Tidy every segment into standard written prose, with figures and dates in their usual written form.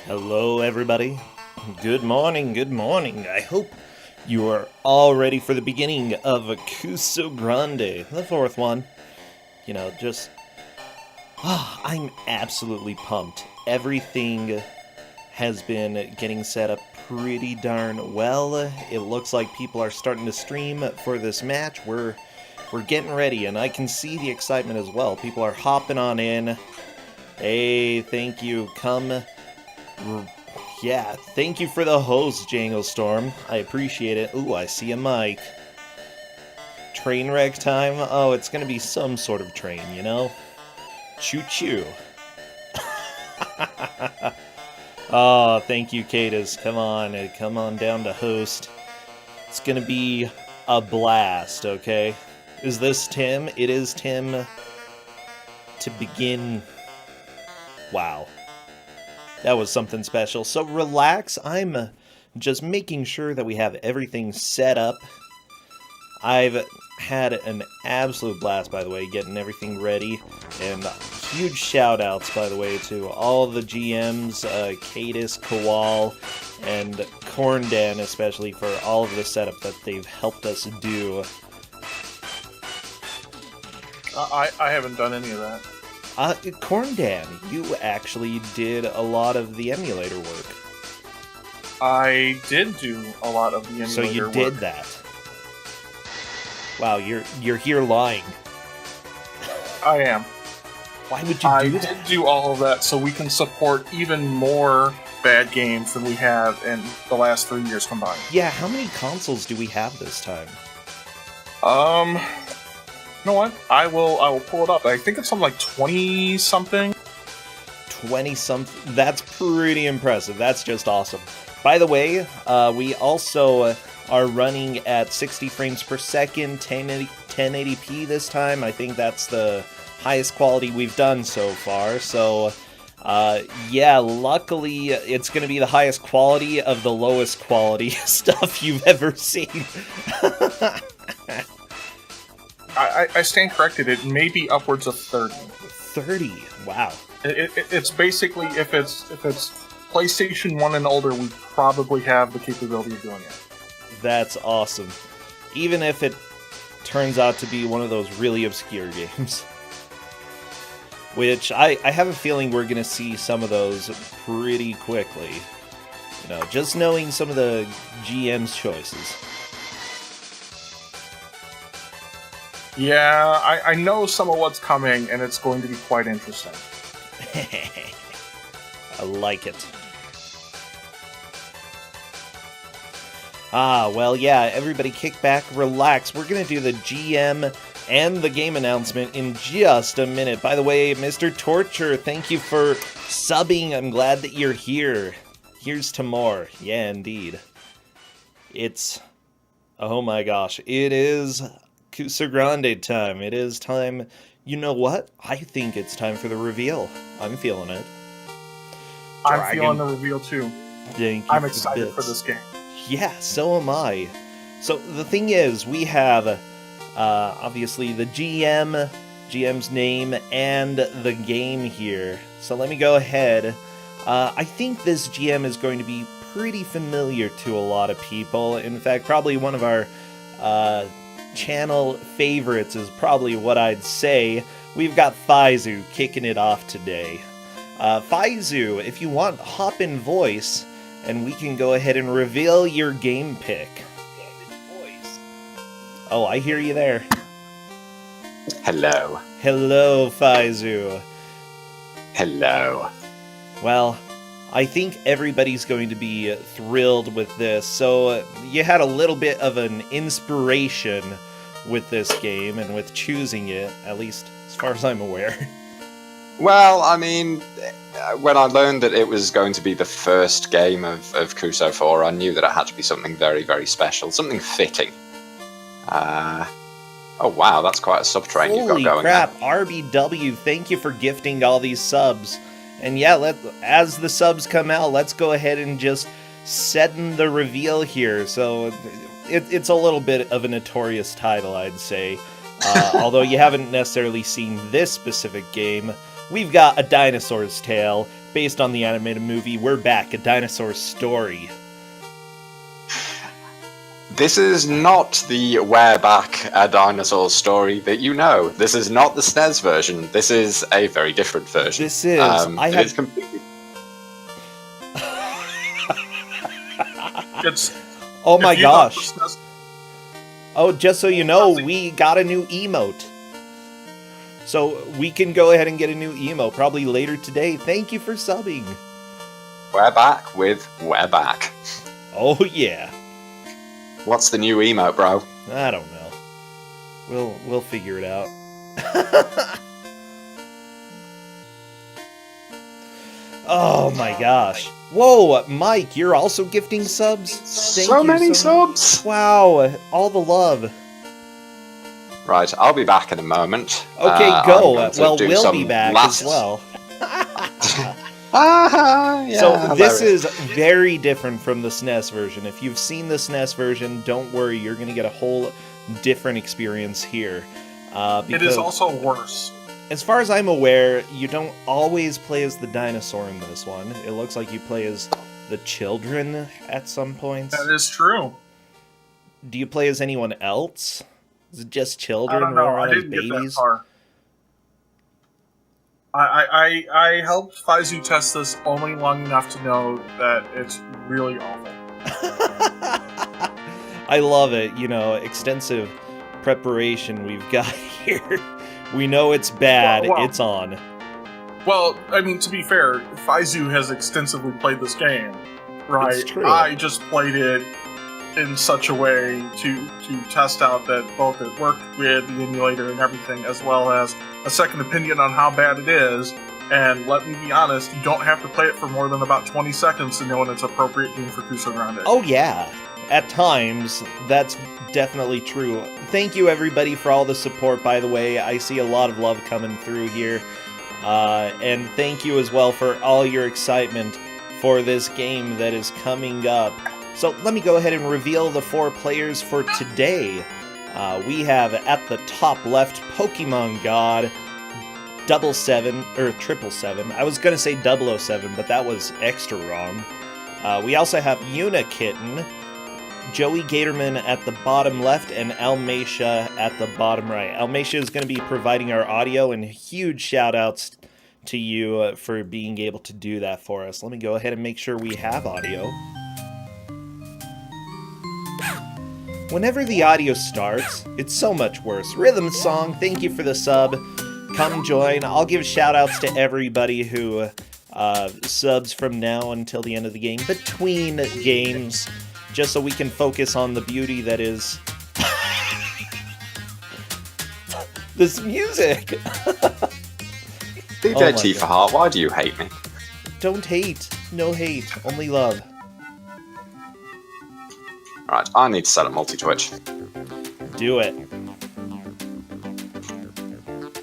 Hello, everybody. Good morning, good morning. I hope you are all ready for the beginning of Kusogr4nde, the fourth one. I'm absolutely pumped. Everything has been getting set up pretty darn well. It looks like people are starting to stream for this match. We're getting ready, and I can see the excitement as well. People are hopping on in. Hey, thank you. Yeah, thank you for the host, Jangle Storm. I appreciate it. Ooh, I see a mic. Train wreck time? Oh, it's gonna be some sort of train, you know? Choo-choo. Oh, thank you, Cadus. Come on down to host. It's gonna be a blast, okay? Is this Tim? It is Tim to begin. Wow. That was something special. So relax. I'm just making sure that we have everything set up. I've had an absolute blast, by the way, getting everything ready. And huge shout-outs, by the way, to all the GMs, Cadus, Kowal, and Kusogr4nde, especially, for all of the setup that they've helped us do. I haven't done any of that. Kusogr4nde, you actually did a lot of the emulator work. I did do a lot of the emulator work. So you did that. Wow, you're here lying. I am. Why would you do that? I did do all of that so we can support even more bad games than we have in the last 3 years combined. Yeah, how many consoles do we have this time? You know what? I will pull it up. I think it's something like 20-something. 20-something? That's pretty impressive. That's just awesome. By the way, we also are running at 60 frames per second, 1080p this time. I think that's the highest quality we've done so far. So, yeah, luckily it's going to be the highest quality of the lowest quality stuff you've ever seen. I stand corrected. It may be upwards of 30. 30? Wow. It's basically, if it's PlayStation 1 and older, we probably have the capability of doing it. That's awesome. Even if it turns out to be one of those really obscure games. Which, I have a feeling we're going to see some of those pretty quickly. You know, just knowing some of the GM's choices. Yeah, I know some of what's coming, and it's going to be quite interesting. I like it. Well, yeah, everybody kick back, relax. We're going to do the GM and the game announcement in just a minute. By the way, Mr. Torture, thank you for subbing. I'm glad that you're here. Here's to more. Yeah, indeed. Oh my gosh, it is Kusogr4nde time. It is time. You know what? I think it's time for the reveal. I'm feeling it. I'm feeling the reveal too. I'm excited for this game. Yeah, so am I. So the thing is, we have obviously the GM's name, and the game here. So let me go ahead. I think this GM is going to be pretty familiar to a lot of people. In fact, probably one of our channel favorites is probably what I'd say. We've got Faizu kicking it off today. Faizu, if you want, hop in voice, and we can go ahead and reveal your game pick. Oh, I hear you there. Hello. Hello, Faizu. Hello. Well, I think everybody's going to be thrilled with this. So you had a little bit of an inspiration with this game and with choosing it, at least as far as I'm aware. Well, I mean, when I learned that it was going to be the first game of Kusogr4, I knew that it had to be something very, very special, something fitting. Oh wow, that's quite a sub-train you've got going. Holy crap, RBW, thank you for gifting all these subs. And yeah, as the subs come out, let's go ahead and just set in the reveal here. So it's a little bit of a notorious title, I'd say. Although you haven't necessarily seen this specific game. We've got A Dinosaur's Tale, based on the animated movie We're Back, A Dinosaur Story. This is not the We're Back, A Dinosaur Story that you know. This is not the SNES version. This is a very different version. This is. It is completely... Oh my gosh. Oh, just so you know, we got a new emote. So we can go ahead and get a new emote probably later today. Thank you for subbing. We're back with We're Back. Oh yeah. What's the new emote, bro? I don't know. We'll figure it out. Oh my gosh. Whoa, Mike, you're also gifting subs? Thank So you many so much. subs! Wow, all the love. Right, I'll be back in a moment. Okay, I'm go. going to Well, do we'll some be back last... as well. Yeah, So this hilarious. is very different from the SNES version. If you've seen the SNES version, don't worry, you're going to get a whole different experience here. It is also worse. As far as I'm aware, you don't always play as the dinosaur in this one. It looks like you play as the children at some points. That is true. Do you play as anyone else? Is it just children? I don't know. running I around as didn't get that babies? far. I helped Faizu test this only long enough to know that it's really awful. I love it. You know, extensive preparation we've got here. We know it's bad. Well, it's on. Well, I mean, to be fair, Faizu has extensively played this game, right? It's true. I just played it in such a way to test out that both it worked with the emulator and everything, as well as a second opinion on how bad it is. And let me be honest, you don't have to play it for more than about 20 seconds to know when it's appropriate game for Kusogr4nde. Oh, yeah. At times, that's definitely true. Thank you, everybody, for all the support, by the way. I see a lot of love coming through here. And thank you as well for all your excitement for this game that is coming up. So let me go ahead and reveal the 4 players for today. We have at the top left Pokemon God 777 or 777. I was gonna say 007, but that was extra wrong. We also have Unikitten, Joey Gatorman at the bottom left, and Almacia at the bottom right. Almacia is going to be providing our audio, and huge shout-outs to you for being able to do that for us. Let me go ahead and make sure we have audio. Whenever the audio starts, it's so much worse. Rhythm Song, thank you for the sub. Come join. I'll give shout-outs to everybody who subs from now until the end of the game, between games, just so we can focus on the beauty that is this music. DJ T for Heart, why do you hate me? Don't hate. No hate. Only love. Right, I need to set up multi-twitch. Do it.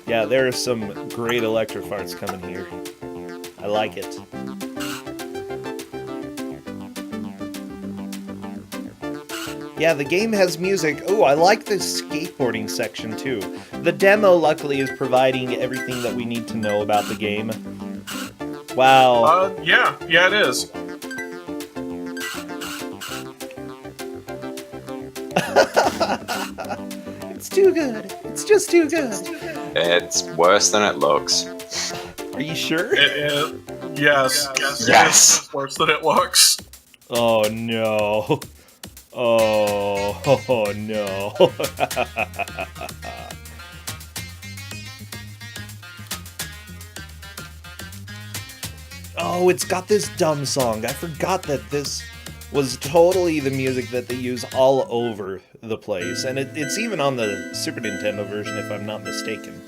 Yeah, there are some great electrofarts coming here. I like it. Yeah, the game has music. Oh, I like the skateboarding section too. The demo, luckily, is providing everything that we need to know about the game. Wow. Yeah, it is. It's too good. It's just too good. It's worse than it looks. Are you sure? It is. Yes. Yes. It's worse than it looks. Oh no. Oh no. Oh, it's got this dumb song. I forgot that this was totally the music that they use all over the place. And it's even on the Super Nintendo version, if I'm not mistaken.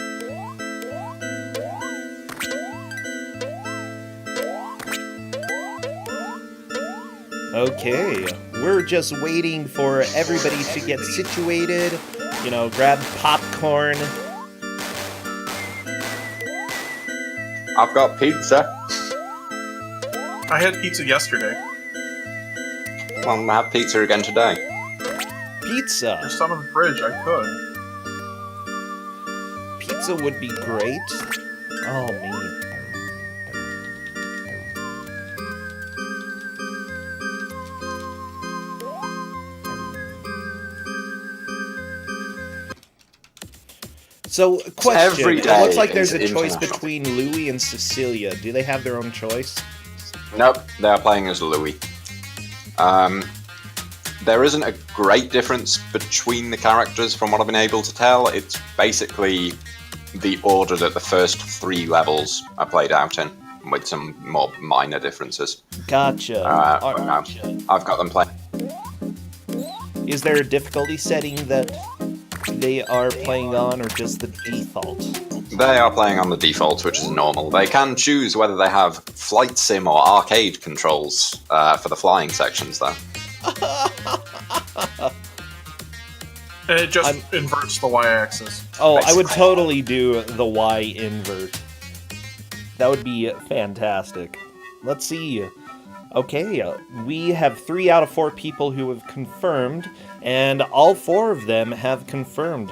Okay, we're just waiting for everybody to get situated. You know, grab popcorn. I've got pizza. I had pizza yesterday. Well, I have pizza again today. Pizza. There's some in the fridge. I could. Pizza would be great. Oh, me. So, question. every It day looks like there's is a choice international. between Louis and Cecilia. Do they have their own choice? Nope, they're playing as Louis. There isn't a great difference between the characters from what I've been able to tell. It's basically the order that the first 3 levels are played out in, with some more minor differences. Gotcha. I've got them playing. Is there a difficulty setting that they are playing on, or just the default? They are playing on the default, which is normal. They can choose whether they have flight sim or arcade controls for the flying sections, though. It just inverts the y-axis. Oh, Basically. I would totally do the Y invert. That would be fantastic. Let's see. Okay, we have 3 out of 4 people who have confirmed, and all 4 of them have confirmed.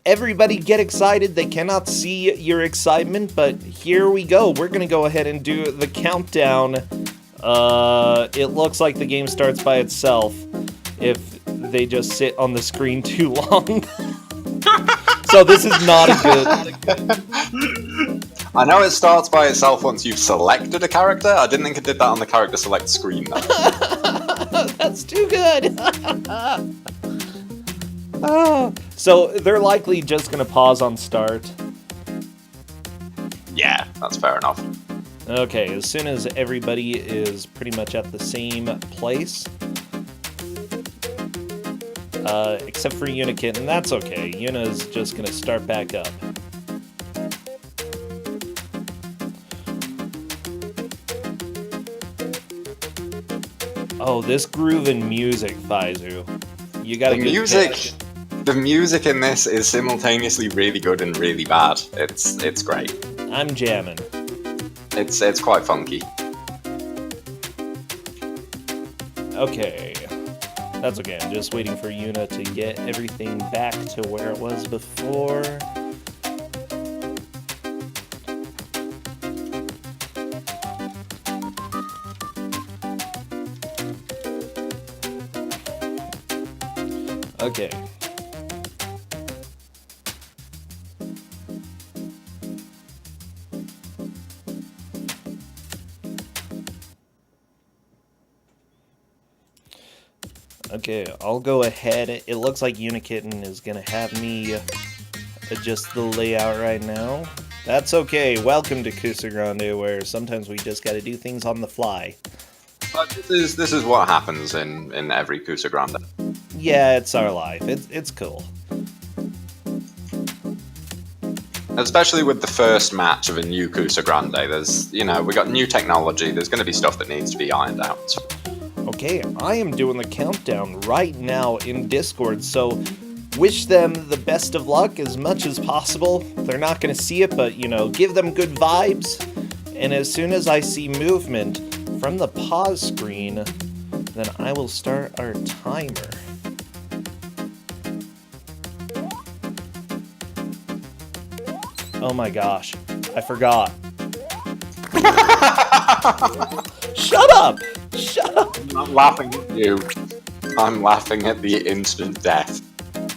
Everybody get excited. They cannot see your excitement, but here we go. We're going to go ahead and do the countdown. It looks like the game starts by itself if they just sit on the screen too long. So this is not a good... I know it starts by itself once you've selected a character. I didn't think it did that on the character select screen, though. That's too good. So they're likely just going to pause on start. Yeah, that's fair enough. Okay, as soon as everybody is pretty much at the same place, except for Unikit, and that's okay. Yuna's just going to start back up. Oh, this groovin' music, Faizu. You got The music in this is simultaneously really good and really bad. It's great. I'm jamming. It's quite funky. Okay. That's okay. I'm just waiting for Yuna to get everything back to where it was before. Okay. Okay, I'll go ahead. It looks like Unikitten is gonna have me adjust the layout right now. That's okay. Welcome to Kusogr4nde, where sometimes we just gotta do things on the fly. But this is what happens in every Kusogr4nde. Yeah, it's our life. It's cool. Especially with the first match of a new Kusogr4nde. There's, we got new technology. There's going to be stuff that needs to be ironed out. Okay, I am doing the countdown right now in Discord, so wish them the best of luck as much as possible. They're not going to see it, but, give them good vibes. And as soon as I see movement from the pause screen, then I will start our timer. Oh my gosh, I forgot. Shut up! Shut up! I'm not laughing at you. I'm laughing at the instant death.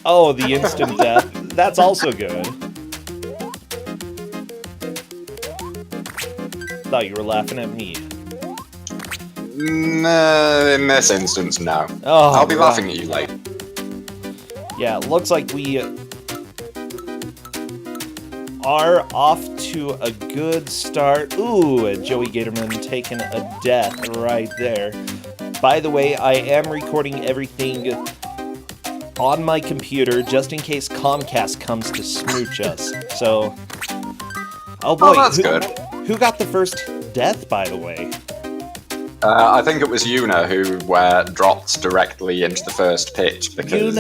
Oh, the instant death. That's also good. Thought you were laughing at me. No, in this instance, no. Oh, I'll be right. laughing at you later. Yeah, it looks like we are off to a good start. Ooh, Joey Gatorman taking a death right there. By the way, I am recording everything on my computer just in case Comcast comes to smooch us. So, oh boy, that's good. Who got the first death, by the way? I think it was Yuna who dropped directly into the first pitch because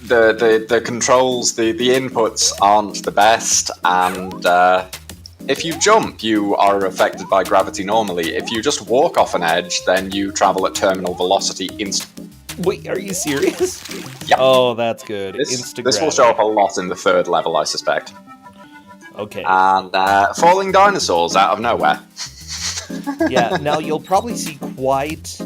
the controls, the inputs aren't the best, and if you jump, you are affected by gravity normally. If you just walk off an edge, then you travel at terminal velocity instantly. Wait, are you serious? Yep. Oh, that's good. This will show up a lot in the third level, I suspect. Okay. And falling dinosaurs out of nowhere. Yeah, now you'll probably see quite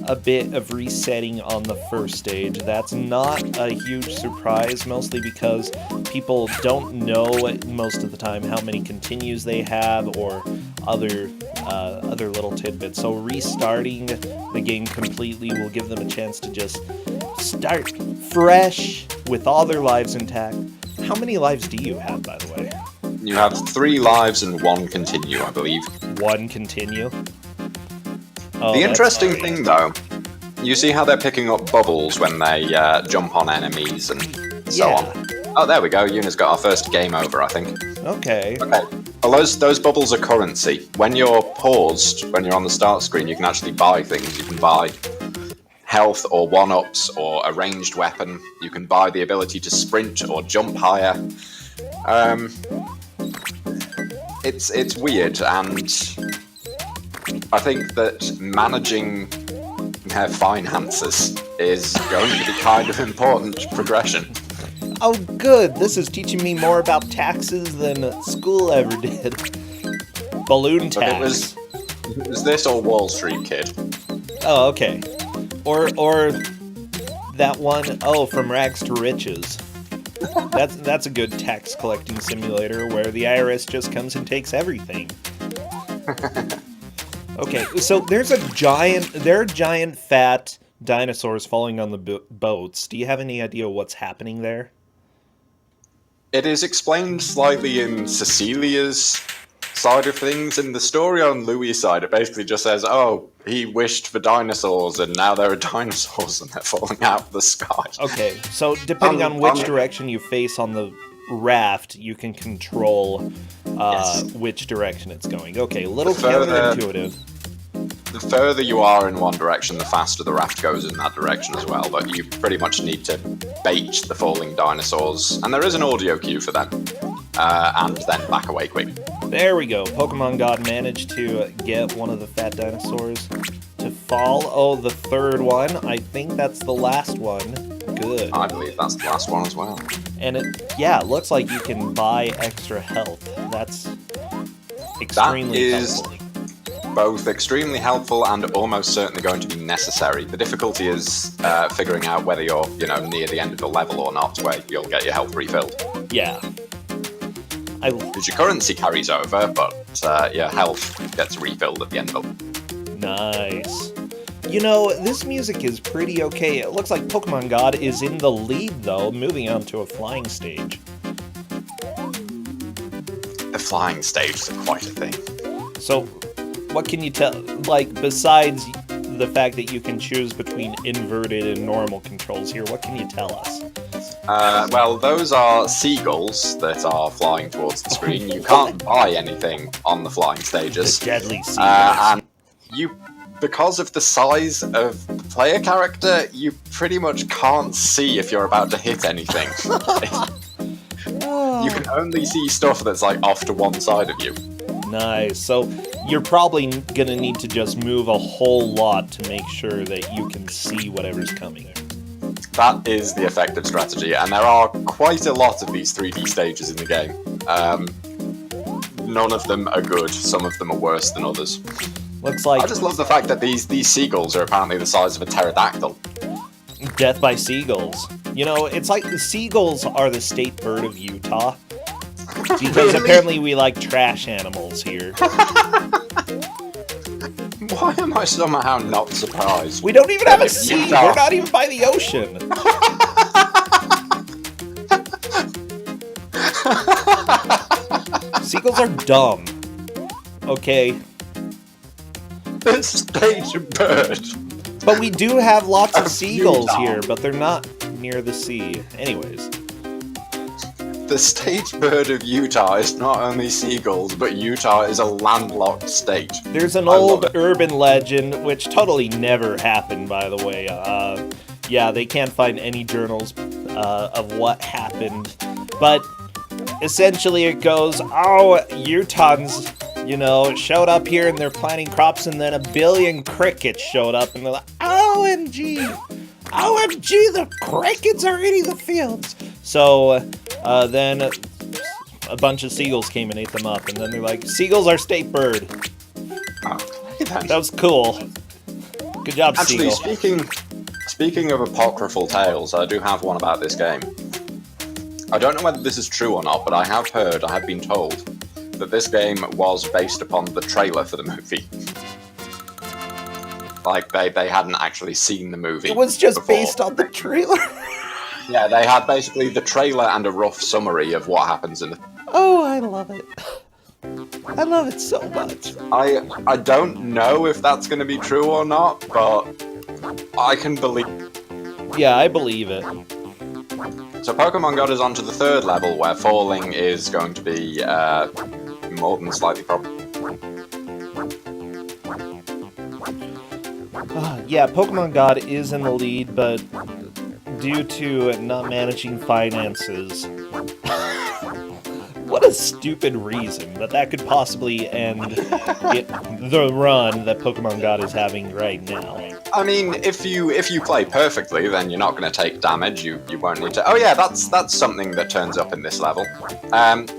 a bit of resetting on the first stage. That's not a huge surprise, mostly because people don't know most of the time how many continues they have or other little tidbits. So restarting the game completely will give them a chance to just start fresh with all their lives intact. How many lives do you have, by the way? You have 3 lives and 1 continue, I believe. 1 continue? Oh, The that's interesting alright. thing, though, you see how they're picking up bubbles when they jump on enemies and so Yeah. on. Oh, there we go. Yuna's got our first game over, I think. Okay. Okay. Well, those bubbles are currency. When you're paused, when you're on the start screen, you can actually buy things. You can buy health or 1-ups or a ranged weapon. You can buy the ability to sprint or jump higher. It's weird, and I think that managing their finances is going to be kind of important progression. Oh, good. This is teaching me more about taxes than school ever did. Balloon But tax. it was this or Wall Street, kid. Oh, okay. Or that one, from Rags to Riches. That's a good tax collecting simulator where the IRS just comes and takes everything. Okay, so there are giant fat dinosaurs falling on the boats. Do you have any idea what's happening there? It is explained slightly in Cecilia's side of things. In the story on Louis' side, it basically just says, oh, he wished for dinosaurs, and now there are dinosaurs, and they're falling out of the sky. Okay, so depending on which direction you face on the raft, you can control Yes. which direction it's going. Okay, a little The further- counterintuitive. The further you are in one direction, the faster the raft goes in that direction as well, but you pretty much need to bait the falling dinosaurs, and there is an audio cue for them, and then back away quick. There we go. Pokemon God managed to get one of the fat dinosaurs to fall. Oh, the third one. I think that's the last one. Good. I believe that's the last one as well. And it looks like you can buy extra health. That's extremely is- helpful. Both extremely helpful and almost certainly going to be necessary. The difficulty is figuring out whether you're, near the end of the level or not, where you'll get your health refilled. Yeah. Because your currency carries over, but your health gets refilled at the end of it. Nice. This music is pretty okay. It looks like Pokemon God is in the lead, though, moving on to a flying stage. The flying stage is quite a thing. So, what can you tell? Like, besides the fact that you can choose between inverted and normal controls here, what can you tell us? Well, those are seagulls that are flying towards the screen. You can't buy anything on the flying stages. The deadly seagulls. And because of the size of the player character, you pretty much can't see if you're about to hit anything. You can only see stuff that's off to one side of you. Nice. So you're probably gonna need to just move a whole lot to make sure that you can see whatever's coming. That is the effective strategy, and there are quite a lot of these 3D stages in the game. None of them are good. Some of them are worse than others. Looks like I just love the fact that these seagulls are apparently the size of a pterodactyl. death by seagulls. It's like the seagulls are the state bird of Utah. Because Really? apparently we like trash animals here. Why am I somehow not surprised? We don't even have a If sea. Utah- We're not even by the ocean. Seagulls are dumb. Okay. The state bird. But we do have lots of Of seagulls Utah. here, but they're not near the sea. Anyways. The state bird of Utah is not only seagulls, but Utah is a landlocked state. There's an I love old it. urban legend, which totally never happened, by the way. They can't find any journals of what happened. But essentially it goes, Utahns, showed up here and they're planting crops, and then a billion crickets showed up, and they're like, OMG, the crickets are eating the fields. So then a bunch of seagulls came and ate them up, and then they're like, seagulls are state bird. Okay then. That was cool. Good job, Actually, Seagull. speaking of apocryphal tales, I do have one about this game. I don't know whether this is true or not, but I have been told, that this game was based upon the trailer for the movie. Like, they hadn't actually seen the movie. It was just before. based on the trailer. Yeah, they had basically the trailer and a rough summary of what happens in the... Oh, I love it. I love it so much. I don't know if that's going to be true or not, but I can believe... Yeah, I believe it. So Pokemon God is on to the 3rd level, where falling is going to be more than slightly probable. Yeah, Pokemon God is in the lead, but due to not managing finances... What a stupid reason, but that could possibly end the run that Pokemon God is having right now. I mean, if you play perfectly, then you're not going to take damage. You won't need to. Oh yeah, that's something that turns up in this level.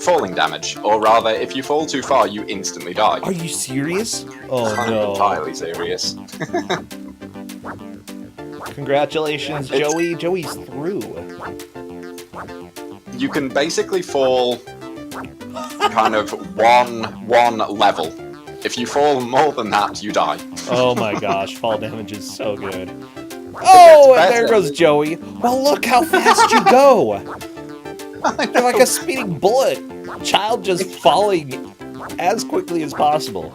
Falling damage, or rather, if you fall too far, you instantly die. Are you serious? Oh I'm no! entirely serious. Congratulations, Joey. Joey's through. You can basically fall kind of one level. If you fall more than that, you die. Oh my gosh, fall damage is so good. Oh, and there goes Joey. Well, look how fast you go. You're like a speeding bullet. Child just falling as quickly as possible.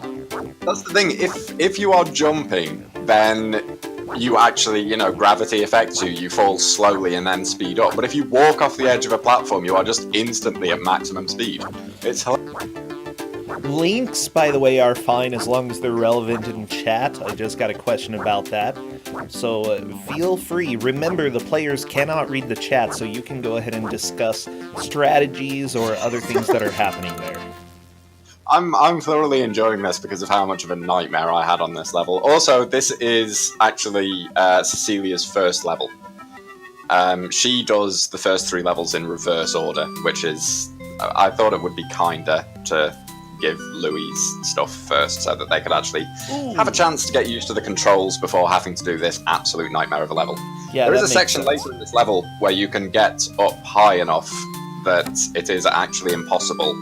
That's the thing. If you are jumping, then you actually, gravity affects you. You fall slowly and then speed up. But if you walk off the edge of a platform, you are just instantly at maximum speed. It's hilarious. Links, by the way, are fine as long as they're relevant in chat. I just got a question about that. So feel free. Remember, the players cannot read the chat, so you can go ahead and discuss strategies or other things that are happening there. I'm thoroughly enjoying this because of how much of a nightmare I had on this level. Also, this is actually Cecilia's first level. She does the first 3 levels in reverse order, which is... I thought it would be kinder to give Louis stuff first so that they could actually have a chance to get used to the controls before having to do this absolute nightmare of a level. Yeah, there is a section later in this level where you can get up high enough that it is actually impossible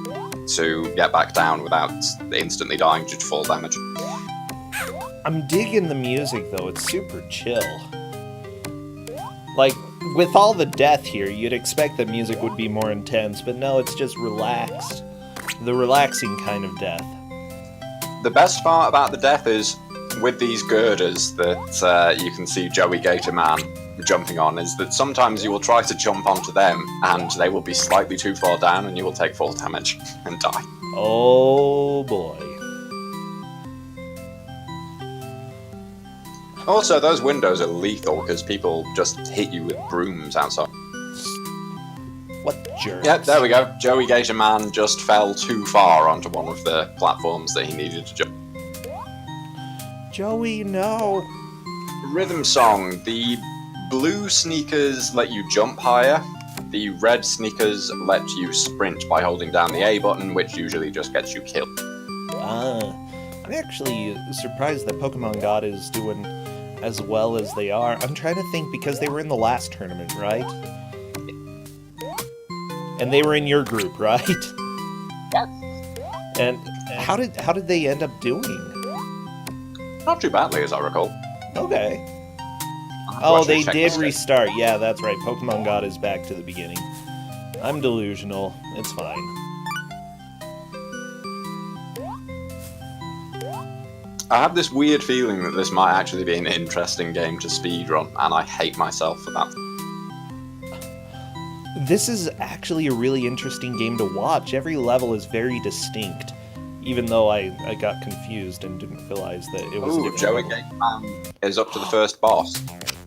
to get back down without instantly dying due to fall damage. I'm digging the music, though. It's super chill. Like, with all the death here, you'd expect that music would be more intense, but no, it's just relaxed. The relaxing kind of death. The best part about the death is, with these girders that you can see Joey Gator Man jumping on, is that sometimes you will try to jump onto them, and they will be slightly too far down, and you will take fall damage and die. Oh boy. Also, those windows are lethal, because people just hit you with brooms outside. What jerks. Yep, there we go. Joey Gator Man just fell too far onto one of the platforms that he needed to jump. Joey, no. Rhythm song. The blue sneakers let you jump higher. The red sneakers let you sprint by holding down the A button, which usually just gets you killed. I'm actually surprised that Pokemon God is doing as well as they are. I'm trying to think, because they were in the last tournament, right? And they were in your group, right? Yes. And how did they end up doing? Not too badly, as I recall. Okay. Watch They me check did this restart. Yeah, that's right. Pokemon God is back to the beginning. I'm delusional. It's fine. I have this weird feeling that this might actually be an interesting game to speedrun, and I hate myself for that. This is actually a really interesting game to watch. Every level is very distinct, even though I got confused and didn't realize that it was a different Joey level. Gator Man is up to the first boss.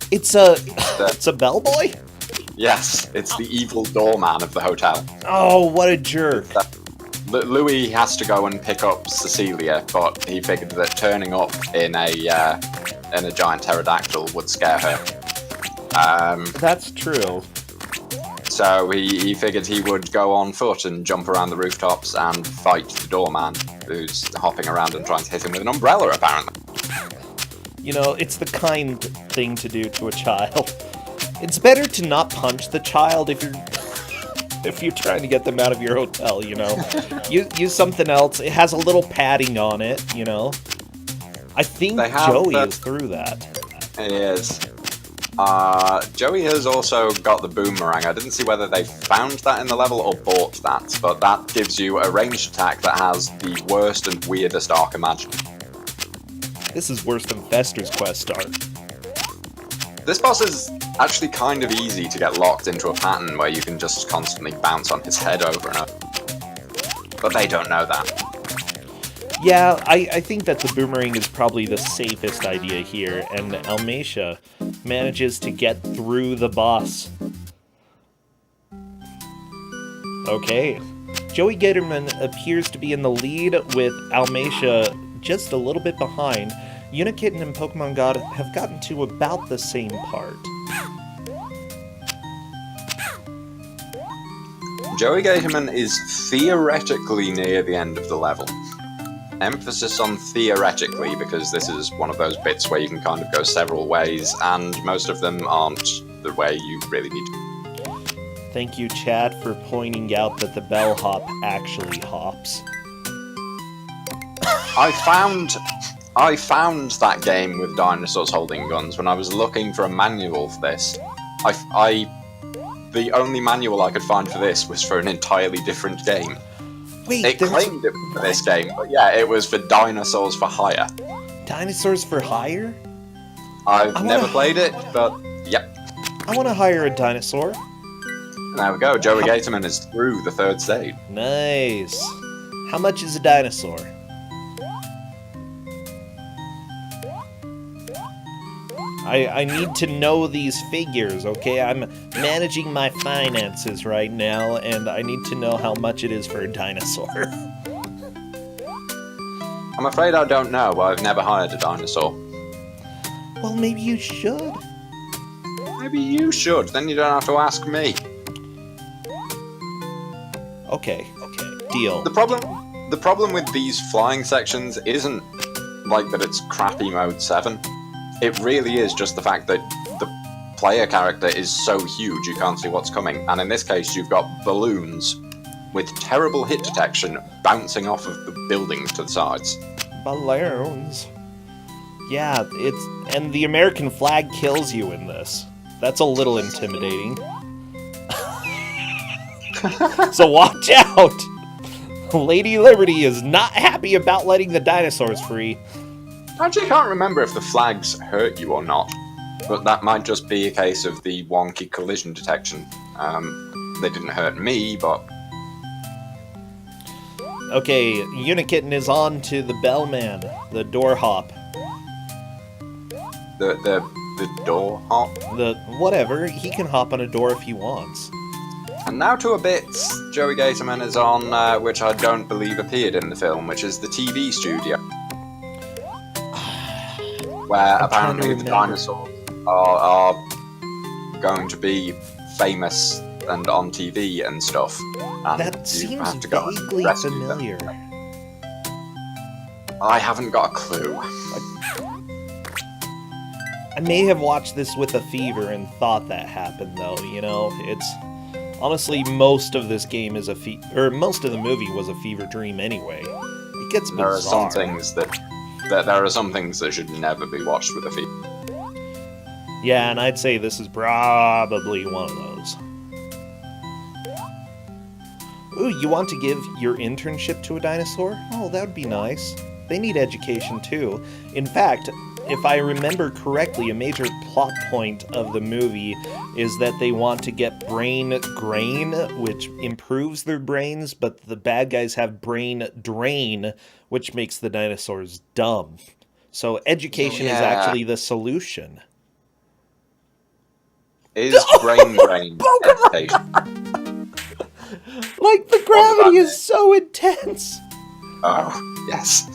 It's a bellboy? Yes, it's the evil doorman of the hotel. Oh, what a jerk. Louis has to go and pick up Cecilia, but he figured that turning up in a giant pterodactyl would scare her. That's true. So he figured he would go on foot and jump around the rooftops and fight the doorman. who's hopping around and trying to hit him with an umbrella, apparently. You know, it's the kind thing to do to a child. It's better to not punch the child if you're trying to get them out of your hotel, you know. Use something else. It has a little padding on it, you know. I think Joey is through that. He is. Joey has also got the boomerang. I didn't see whether they found that in the level or bought that, but that gives you a ranged attack that has the worst and weirdest arc imaginable. This is worse than Fester's quest art. This boss is actually kind of easy to get locked into a pattern where you can just constantly bounce on his head over and over. But they don't know that. Yeah, I think that the boomerang is probably the safest idea here, and Almecia manages to get through the boss. Okay. Joey Gatorman appears to be in the lead, with Almecia just a little bit behind. Unikitten and Pokemon God have gotten to about the same part. Joey Gatorman is theoretically near the end of the level. Emphasis on theoretically, because this is one of those bits where you can kind of go several ways, and most of them aren't the way you really need to. Thank you, Chad, for pointing out that the bellhop actually hops. I found that game with dinosaurs holding guns when I was looking for a manual for this. The only manual I could find for this was for an entirely different game. Wait, It claimed it was for this game, but yeah, it was for Dinosaurs for Hire. Dinosaurs for Hire? I've never played it, but yep. I want to hire a dinosaur. There we go, Joey Gatorman is through the third stage. Nice. How much is a dinosaur? I need to know these figures, okay? I'm managing my finances right now, and I need to know how much it is for a dinosaur. I'm afraid I don't know. I've never hired a dinosaur. Well, maybe you should. Maybe you should, then you don't have to ask me. Okay, deal. The problem with these flying sections isn't like that it's crappy mode 7. It really is just the fact that the player character is so huge you can't see what's coming, and in this case you've got balloons with terrible hit detection bouncing off of the buildings to the sides. Balloons. Yeah, and the American flag kills you in this. That's a little intimidating. So watch out! Lady Liberty is not happy about letting the dinosaurs free. I actually can't remember if the flags hurt you or not, but that might just be a case of the wonky collision detection. They didn't hurt me, but... Okay, Unikitten is on to the bellman, the door hop. The door hop? Whatever, he can hop on a door if he wants. And now to a bit Joey Gatorman is on, which I don't believe appeared in the film, which is the TV studio. Where apparently the dinosaurs are going to be famous and on TV and stuff. And that seems vaguely familiar. I haven't got a clue. I may have watched this with a fever and thought that happened, though. You know, it's honestly most of this game is most of the movie was a fever dream anyway. It gets bizarre. There are some things there are some things that should never be watched with a fever. Yeah, and I'd say this is probably one of those. Ooh, you want to give your internship to a dinosaur? Oh, that would be nice. They need education too. In fact, if I remember correctly, a major plot point of the movie is that they want to get brain grain, which improves their brains, but the bad guys have brain drain, which makes the dinosaurs dumb. So education is actually the solution. Is brain drain education? Like, the gravity is so intense! Oh, yes.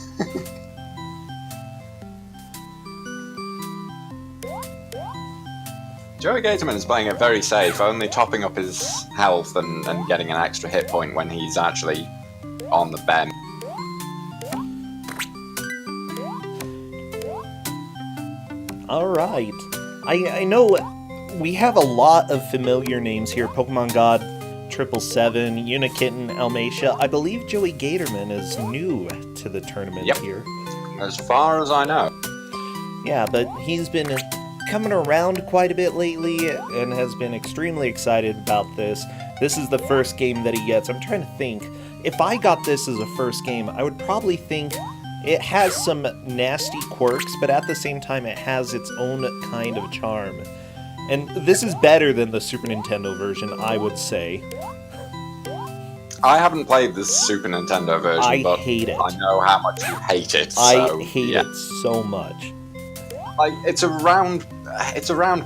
Joey Gatorman is playing it very safe, only topping up his health and getting an extra hit point when he's actually on the bench. All right. I know we have a lot of familiar names here. Pokemon God 777, Unikitten, Almacia. I believe Joey Gatorman is new to the tournament Yep. here. As far as I know. Yeah, but he's been coming around quite a bit lately and has been extremely excited about this. This is the first game that he gets. I'm trying to think. If I got this as a first game, I would probably think it has some nasty quirks, but at the same time it has its own kind of charm. And this is better than the Super Nintendo version, I would say. I haven't played the Super Nintendo version, but hate it. I know how much you hate it. I So, hate yeah. it so much. Like, it's a round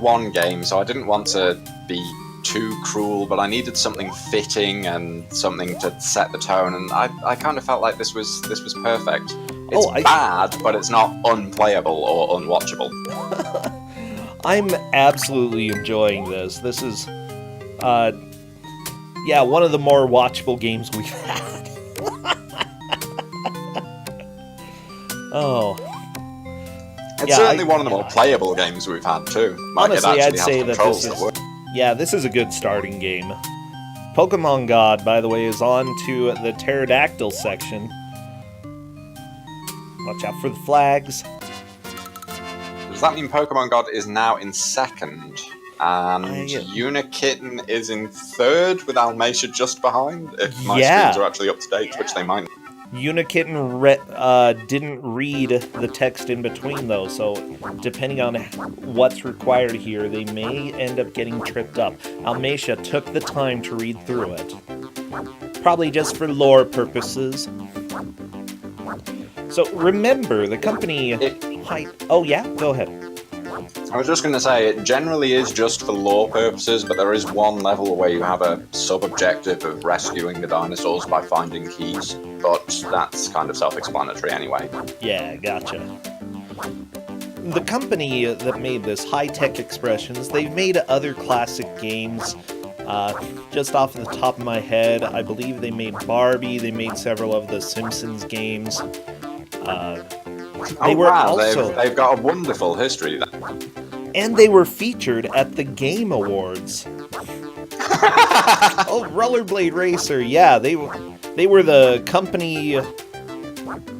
one game, so I didn't want to be too cruel, but I needed something fitting and something to set the tone, and I kind of felt like this was perfect. It's bad, but it's not unplayable or unwatchable. I'm absolutely enjoying this. This is, one of the more watchable games we've had. Oh. It's certainly one of the more playable games we've had, too. Like, honestly, it I'd actually say has that controls this is... work. Yeah, this is a good starting game. Pokemon God, by the way, is on to the pterodactyl section. Watch out for the flags. Does that mean Pokemon God is now in second? And Unikitten is in third, with Almacia just behind? If my screens are actually up to date, which they might. Unikitten didn't read the text in between, though, so depending on what's required here, they may end up getting tripped up. Almacia took the time to read through it. Probably just for lore purposes. So remember, the company... Oh, yeah? Go ahead. I was just going to say, it generally is just for lore purposes, but there is one level where you have a sub-objective of rescuing the dinosaurs by finding keys, but that's kind of self-explanatory anyway. Yeah, gotcha. The company that made this, High-Tech Expressions, they've made other classic games. Just off the top of my head, I believe they made Barbie, they made several of the Simpsons games. They've got a wonderful history there. And they were featured at the Game Awards. Oh, Rollerblade Racer, yeah, they were the company,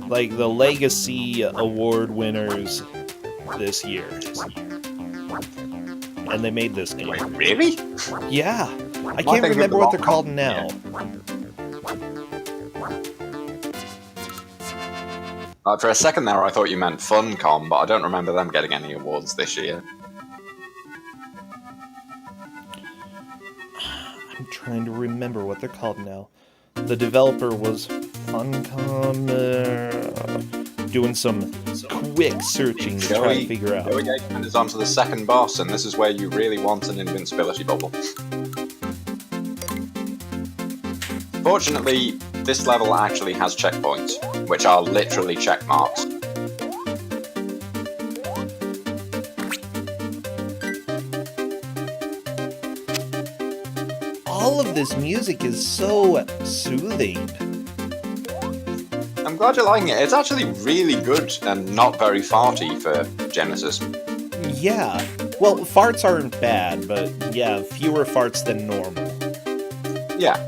like the Legacy Award winners this year. And they made this game. Wait, really? Yeah, I can't remember what they're called now. For a second there, I thought you meant Funcom, but I don't remember them getting any awards this year. I'm trying to remember what they're called now. The developer was Funcom, doing some quick searching to try to figure out. Joey Gatorman is on to the second boss, and this is where you really want an invincibility bubble. Fortunately, this level actually has checkpoints, which are literally check marks. All of this music is so soothing. I'm glad you're liking it. It's actually really good and not very farty for Genesis. Yeah. Well, farts aren't bad, but yeah, fewer farts than normal. Yeah.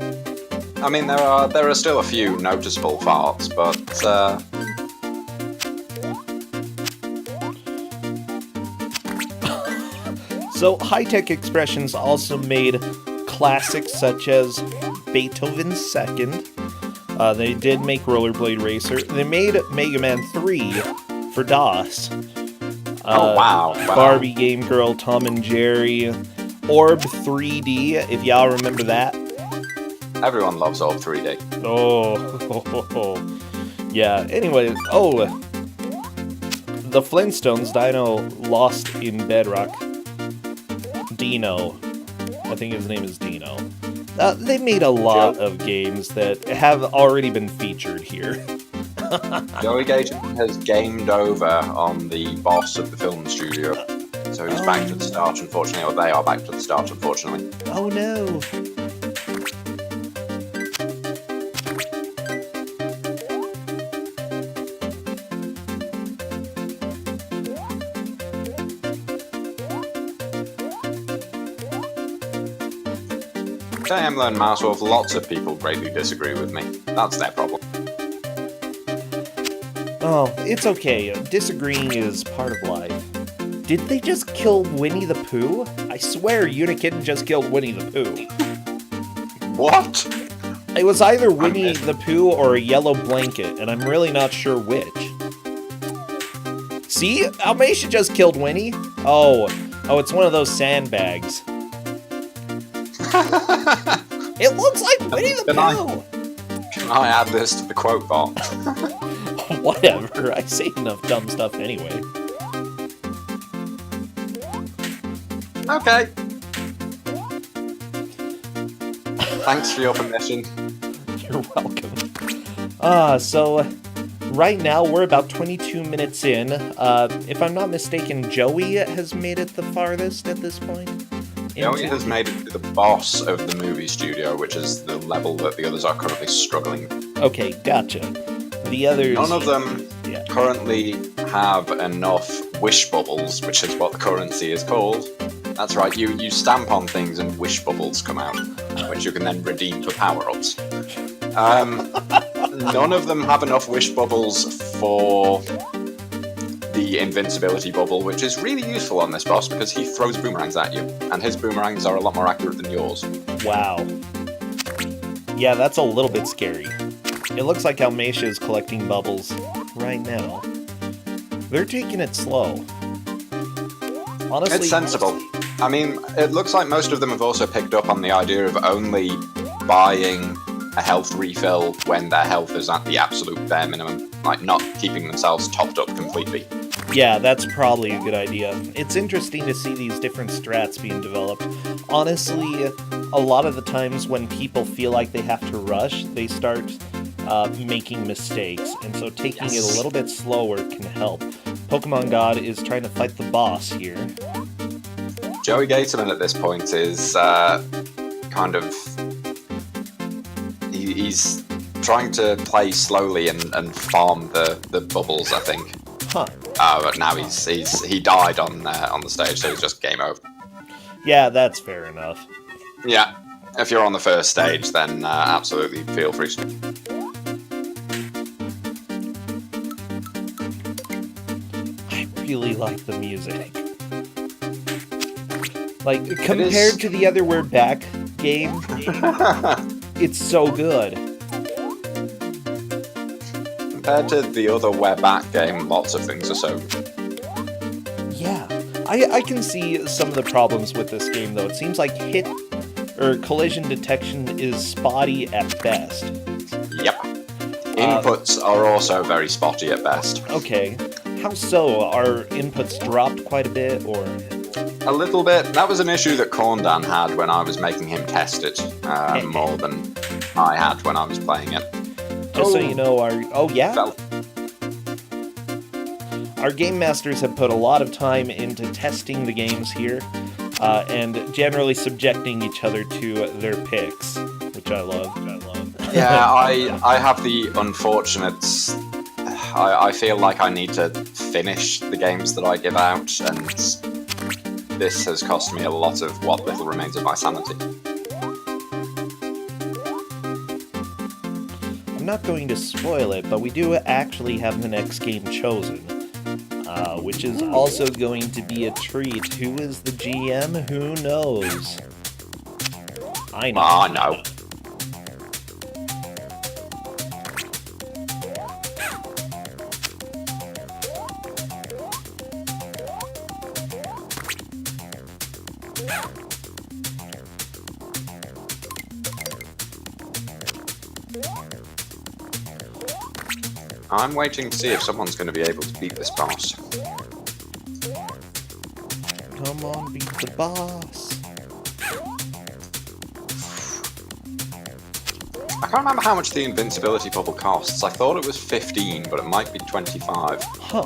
I mean, there are still a few noticeable farts, but So, High-Tech Expressions also made classics such as Beethoven's Second. They did make Rollerblade Racer. They made Mega Man 3 for DOS. Wow. Barbie Game Girl, Tom and Jerry, Orb 3D, if y'all remember that. Everyone loves Orb 3D. Oh, yeah. Anyway, the Flintstones, Dino Lost in Bedrock. Dino. I think his name is Dino. They made a lot of games that have already been featured here. Joey Gatorman has gamed over on the boss of the film studio. So he's back to the start, unfortunately, or they are back to the start, unfortunately. Oh no. Daimler and Mousewolf, lots of people greatly disagree with me. That's their problem. Oh, it's okay. Disagreeing is part of life. Did they just kill Winnie the Pooh? I swear Unikitten just killed Winnie the Pooh. What? It was either Winnie the Pooh or a yellow blanket, and I'm really not sure which. See? Almeisha just killed Winnie. Oh, it's one of those sandbags. It looks like Winnie the Pooh! Can I add this to the quote box? Whatever, I say enough dumb stuff anyway. Okay. Thanks for your permission. You're welcome. So right now we're about 22 minutes in. If I'm not mistaken, Joey has made it the farthest at this point. Joey has made it to the boss of the movie studio, which is the level that the others are currently struggling. Okay, gotcha. The others... None of them currently have enough wish bubbles, which is what the currency is called. That's right, you stamp on things and wish bubbles come out, which you can then redeem for power-ups. None of them have enough wish bubbles for the invincibility bubble, which is really useful on this boss because he throws boomerangs at you, and his boomerangs are a lot more accurate than yours. Wow. Yeah, that's a little bit scary. It looks like Almeisha is collecting bubbles right now. They're taking it slow. Honestly, it's sensible. I mean, it looks like most of them have also picked up on the idea of only buying a health refill when their health is at the absolute bare minimum, like not keeping themselves topped up completely. Yeah, that's probably a good idea. It's interesting to see these different strats being developed. Honestly, a lot of the times when people feel like they have to rush, they start making mistakes, and so taking it a little bit slower can help. Pokemon God is trying to fight the boss here. Joey Gatorman at this point is kind of... He's trying to play slowly and farm the bubbles, I think. Huh. But now he died on the stage, so it's just game over. Yeah, that's fair enough. Yeah, if you're on the first stage, then absolutely feel free to... I really like the music. Like, compared to the other We're Back game, it's so good. Compared to the other We're Back game, lots of things are so good. Yeah, I can see some of the problems with this game, though. It seems like hit or collision detection is spotty at best. Yep. Inputs are also very spotty at best. Okay. How so? Are inputs dropped quite a bit, or...? A little bit. That was an issue that Corndan had when I was making him test it, more than I had when I was playing it. Just so you know, Fell. Our game masters have put a lot of time into testing the games here, and generally subjecting each other to their picks, which I love. Yeah, I have the unfortunate... I feel like I need to finish the games that I give out, and this has cost me a lot of what little remains of my sanity. I'm not going to spoil it, but we do actually have the next game chosen, which is also going to be a treat. Who is the GM? Who knows? I know. I know. I'm waiting to see if someone's going to be able to beat this boss. Come on, beat the boss. I can't remember how much the invincibility bubble costs. I thought it was 15, but it might be 25. Huh.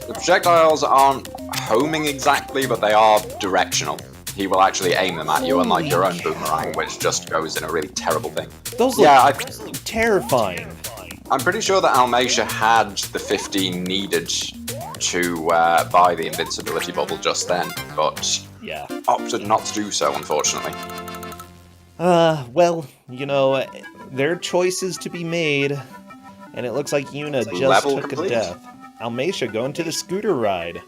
The projectiles aren't homing exactly, but they are directional. He will actually aim them at you, unlike your own boomerang, which just goes in a really terrible thing. Those look terrifying. I'm pretty sure that Almeisha had the 15 needed to buy the invincibility bubble just then, but yeah, opted not to do so, unfortunately. Well, there are choices to be made, and it looks like Yuna just Level took complete. a death. Almeisha going to the scooter ride.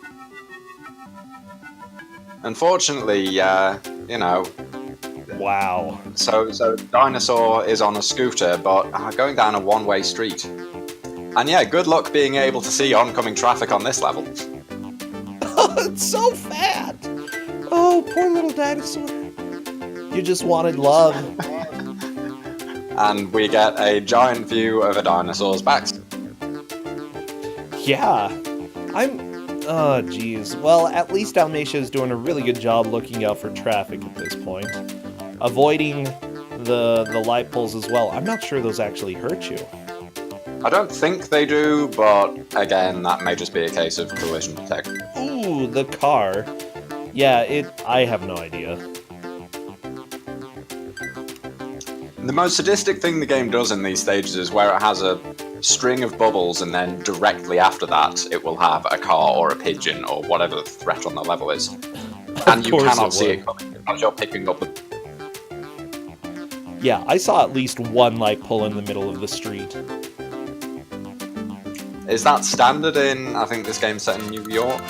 Unfortunately, Wow. so Dinosaur is on a scooter, but going down a one-way street. And yeah, good luck being able to see oncoming traffic on this level. It's so fat! Oh, poor little dinosaur. You just wanted love. And we get a giant view of a dinosaur's back. Yeah. Oh, geez. Well, at least Almeisha is doing a really good job looking out for traffic at this point. Avoiding the light poles as well. I'm not sure those actually hurt you. I don't think they do, but again, that may just be a case of collision detection. Ooh, the car. Yeah, I have no idea. The most sadistic thing the game does in these stages is where it has a string of bubbles and then directly after that it will have a car or a pigeon or whatever the threat on the level is. And you cannot see it coming because you're picking up the... Yeah, I saw at least one light pole in the middle of the street. Is that standard in, I think this game's set in New York?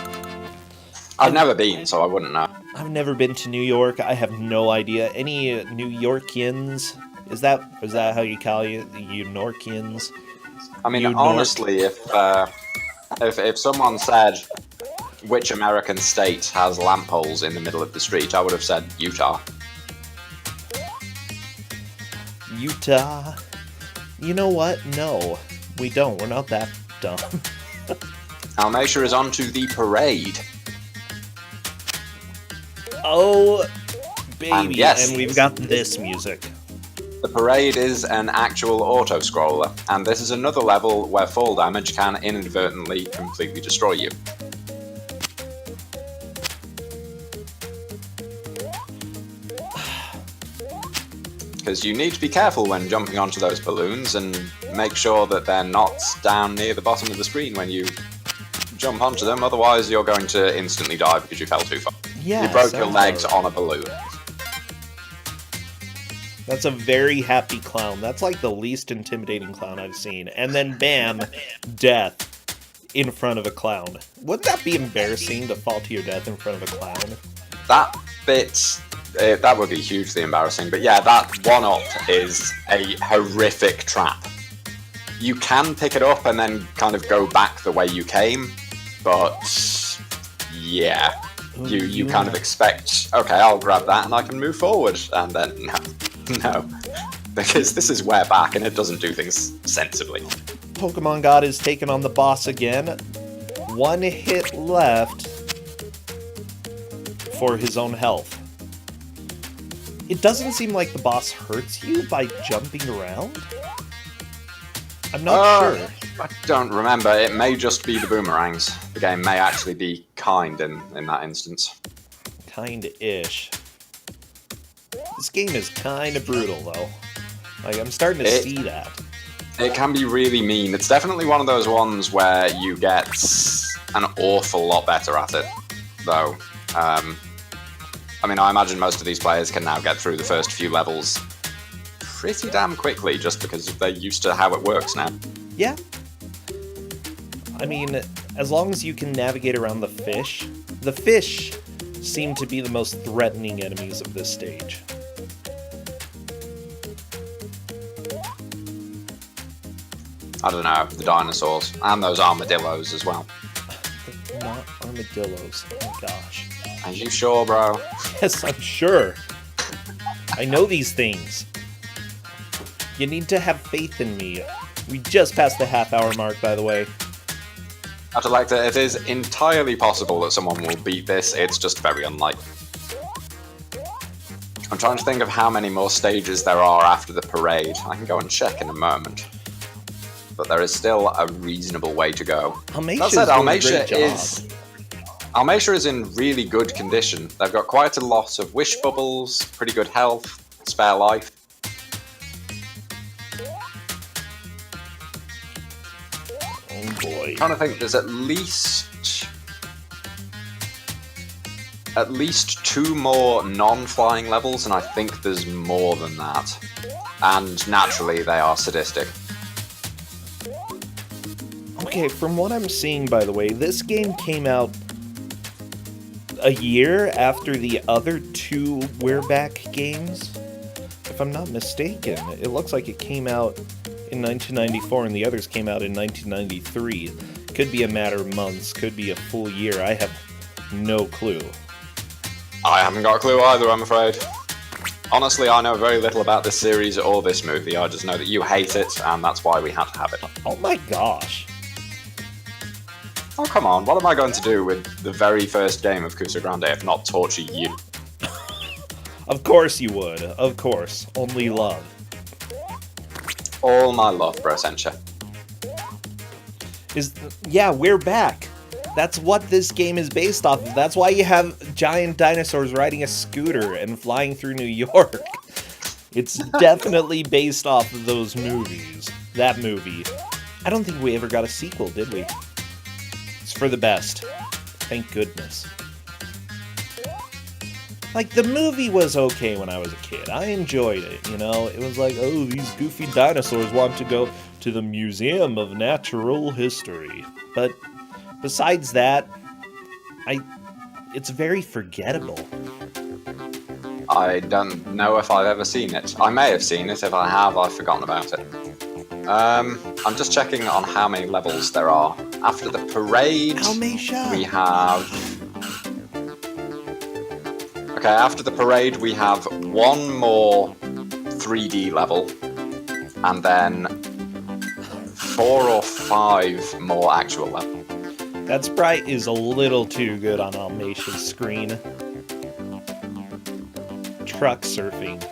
I've never been, so I wouldn't know. I've never been to New York. I have no idea. Any New Yorkians? Is that how you call you? You Norkians? I mean, You honestly, if someone said which American state has lamppoles in the middle of the street, I would have said Utah. Utah? You know what? No, we don't. We're not that dumb. Almeisha is on to the parade. Oh, baby. And yes, and we've got this music. The parade is an actual auto-scroller, and this is another level where fall damage can inadvertently completely destroy you. Because you need to be careful when jumping onto those balloons and make sure that they're not down near the bottom of the screen when you jump onto them, otherwise you're going to instantly die because you fell too far. Yeah, you broke your legs on a balloon. That's a very happy clown. That's like the least intimidating clown I've seen. And then bam, death in front of a clown. Wouldn't that be embarrassing to fall to your death in front of a clown? That bit, that would be hugely embarrassing. But yeah, that one-up is a horrific trap. You can pick it up and then kind of go back the way you came, but yeah. You kind of expect, okay, I'll grab that and I can move forward, and then no, because this is way back and it doesn't do things sensibly. Pokemon God is taking on the boss again. One hit left for his own health. It doesn't seem like the boss hurts you by jumping around. I'm not sure. I don't remember. It may just be the boomerangs. The game may actually be kind in that instance. Kinda-ish. This game is kinda brutal, though. Like, I'm starting to see that. It can be really mean. It's definitely one of those ones where you get an awful lot better at it, though. I mean, I imagine most of these players can now get through the first few levels pretty damn quickly, just because they're used to how it works now. Yeah. I mean, as long as you can navigate around the fish seem to be the most threatening enemies of this stage. I don't know, the dinosaurs, and those armadillos as well. They're not armadillos. Oh my gosh. Are you sure, bro? Yes, I'm sure. I know these things. You need to have faith in me. We just passed the half-hour mark, by the way. I'd like to. It is entirely possible that someone will beat this, it's just very unlikely. I'm trying to think of how many more stages there are after the parade. I can go and check in a moment. But there is still a reasonable way to go. That said, Almeisha is in really good condition. They've got quite a lot of wish bubbles, pretty good health, spare life. Oh boy. I'm trying to think, there's at least at least 2 more non-flying levels, and I think there's more than that. And naturally, they are sadistic. Okay, from what I'm seeing, by the way, this game came out a year after the other 2 We're Back games. If I'm not mistaken, it looks like it came out in 1994 and the others came out in 1993. Could be a matter of months, could be a full year. I have no clue. I haven't got a clue either, I'm afraid. Honestly, I know very little about this series or this movie. I just know that you hate it, and that's why we had to have it. Oh my gosh. Oh, come on. What am I going to do with the very first game of Kusogr4nde if not torture you? Of course you would. Of course. Only love. All my love, bro, Sencha. Yeah, we're back. That's what this game is based off of. That's why you have giant dinosaurs riding a scooter and flying through New York. It's definitely based off of those movies. That movie. I don't think we ever got a sequel, did we? It's for the best. Thank goodness. Like, the movie was okay when I was a kid. I enjoyed it, you know? It was like, oh, these goofy dinosaurs want to go to the Museum of Natural History. But besides that, it's very forgettable. I don't know if I've ever seen it. I may have seen it. If I have, I've forgotten about it. I'm just checking on how many levels there are. After the parade, we have... Okay, after the parade, we have 1 more 3D level, and then 4 or 5 more actual levels. That sprite is a little too good on Almatia's screen. Truck surfing.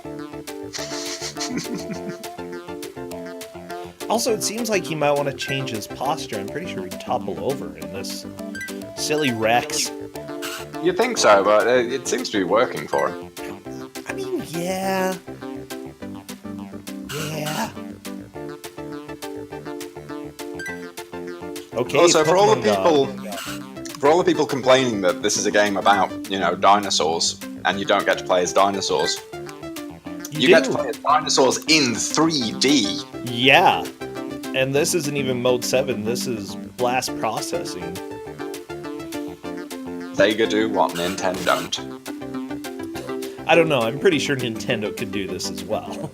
Also, it seems like he might want to change his posture. I'm pretty sure he'd topple over in this silly Rex. You'd think so, but it seems to be working for him. I mean, yeah. Yeah. Okay. Also, for all Pokemon the people complaining that this is a game about, you know, dinosaurs, and you don't get to play as dinosaurs, you get to play as dinosaurs in 3D. Yeah. And this isn't even Mode 7. This is blast processing. Sega do what Nintendo don't. I don't know. I'm pretty sure Nintendo could do this as well.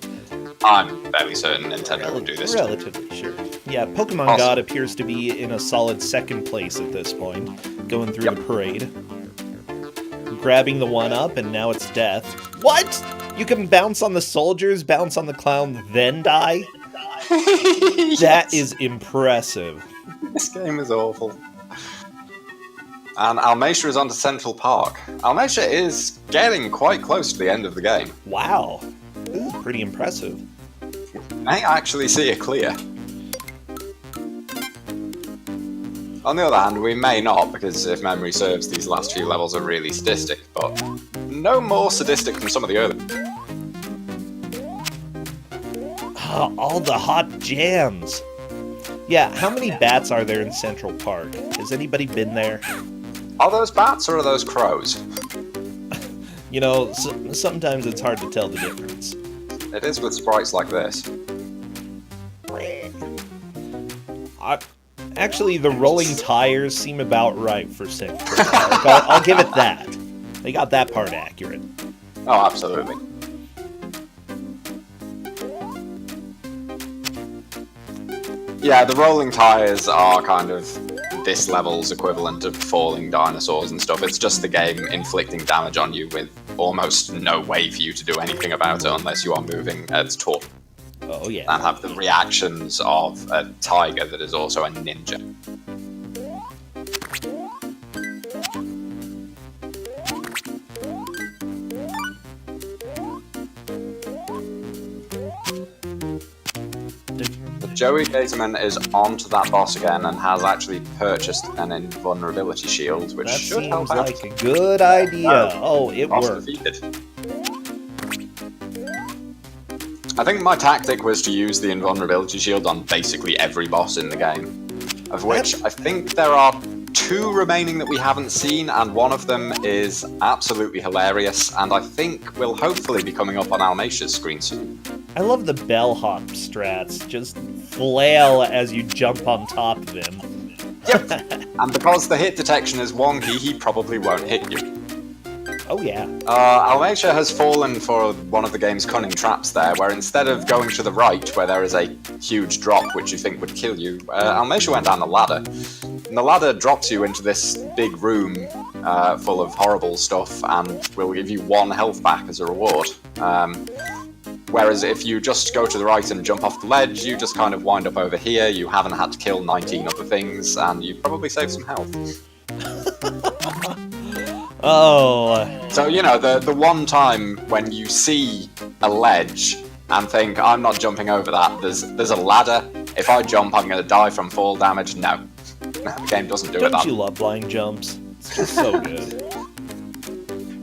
I'm fairly certain Nintendo would do this. Relatively sure. Yeah, Pokemon God appears to be in a solid 2nd place at this point, going through the parade. Grabbing the 1-up, and now it's death. What? You can bounce on the soldiers, bounce on the clown, then die? Yes. That is impressive. This game is awful. And Almatia is on to Central Park. Almatia is getting quite close to the end of the game. Wow. This is pretty impressive. You may actually see it clear. On the other hand, we may not, because if memory serves, these last few levels are really sadistic, but no more sadistic than some of the early. All the hot jams. Yeah, how many bats are there in Central Park? Has anybody been there? Are those bats or are those crows? You know, sometimes it's hard to tell the difference. It is with sprites like this. Actually, the rolling tires seem about right for Central Park. I'll give it that. They got that part accurate. Oh, absolutely. Yeah, the rolling tires are kind of this level's equivalent of falling dinosaurs and stuff. It's just the game inflicting damage on you with almost no way for you to do anything about it unless you are moving at torque. Oh, yeah. And have the reactions of a tiger that is also a ninja. Joey Gateman is onto that boss again and has actually purchased an invulnerability shield, which that should help seems out. like a good idea. Oh, it Boss worked. defeated. I think my tactic was to use the invulnerability shield on basically every boss in the game, of which I think there are two remaining that we haven't seen, and one of them is absolutely hilarious, and I think will hopefully be coming up on Almatia's screen soon. I love the bellhop strats. Just flail as you jump on top of him. Yep. And because the hit detection is wonky, he probably won't hit you. Oh yeah. Almatia has fallen for one of the game's cunning traps there, where instead of going to the right, where there is a huge drop which you think would kill you, Almatia went down the ladder. And the ladder drops you into this big room full of horrible stuff and will give you 1 health back as a reward. Whereas if you just go to the right and jump off the ledge, you just kind of wind up over here, you haven't had to kill 19 other things, and you've probably saved some health. Oh. So, you know, the one time when you see a ledge and think, I'm not jumping over that, there's a ladder, if I jump I'm going to die from fall damage, no. The game doesn't do it. Don't you love blind jumps? It's just so good.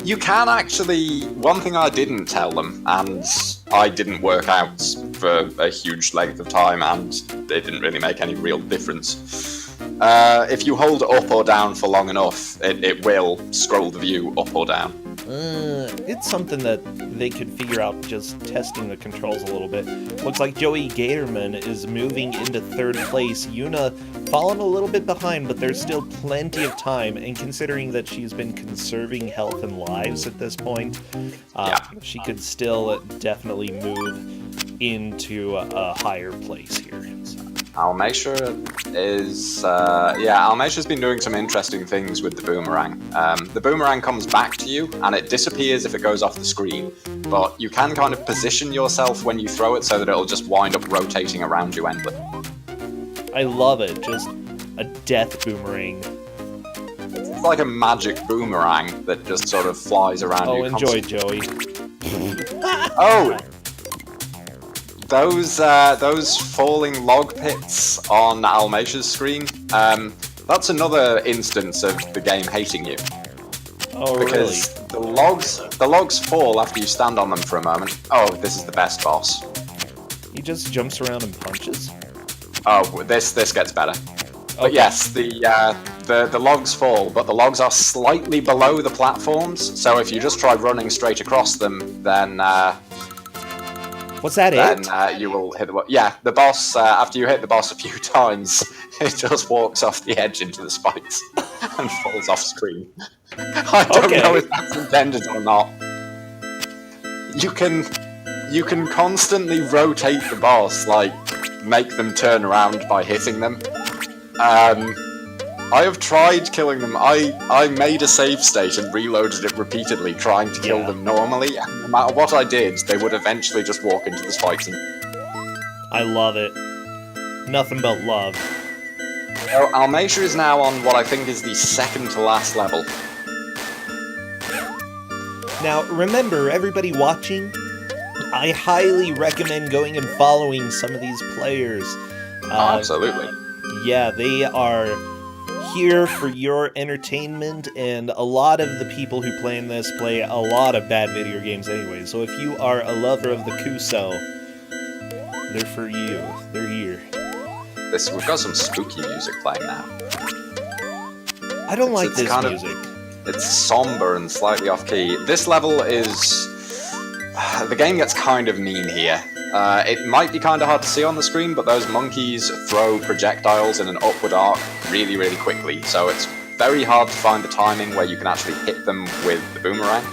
You can actually, one thing I didn't tell them, and I didn't work out for a huge length of time, and it didn't really make any real difference. If you hold up or down for long enough, it will scroll the view up or down. It's something that they could figure out just testing the controls a little bit. Looks like Joey Gatorman is moving into 3rd place. Yuna fallen a little bit behind, but there's still plenty of time, and considering that she's been conserving health and lives at this point, she could still definitely move into a higher place here. Almatia Almatia's been doing some interesting things with the boomerang. The boomerang comes back to you, and it disappears if it goes off the screen, but you can kind of position yourself when you throw it so that it'll just wind up rotating around you endlessly. I love it, just a death boomerang. It's like a magic boomerang that just sort of flies around you. Oh, enjoy, Joey. Oh! Those falling log pits on Almatia's screen, that's another instance of the game hating you. Oh, because the logs fall after you stand on them for a moment. Oh, this is the best boss. He just jumps around and punches? Oh, this gets better. Okay. But yes, the logs fall, but the logs are slightly below the platforms, so if you just try running straight across them, then what's that? Then you will hit the the boss. After you hit the boss a few times, it just walks off the edge into the spikes and falls off screen. I don't know if that's intended or not. You can constantly rotate the boss, like make them turn around by hitting them. I have tried killing them. I made a save state and reloaded it repeatedly, trying to kill them normally, and no matter what I did, they would eventually just walk into the spikes and... I love it. Nothing but love. So, Almatia is now on what I think is the 2nd to last level. Now, remember, everybody watching, I highly recommend going and following some of these players. Absolutely. Yeah, they are here for your entertainment, and a lot of the people who play in this play a lot of bad video games anyway, so if you are a lover of the Kuso, they're for you. They're here. We've got some spooky music playing now. I don't like this kind music. It's somber and slightly off-key. This level is... The game gets kind of mean here. It might be kind of hard to see on the screen, but those monkeys throw projectiles in an upward arc really, really quickly, so it's very hard to find the timing where you can actually hit them with the boomerang.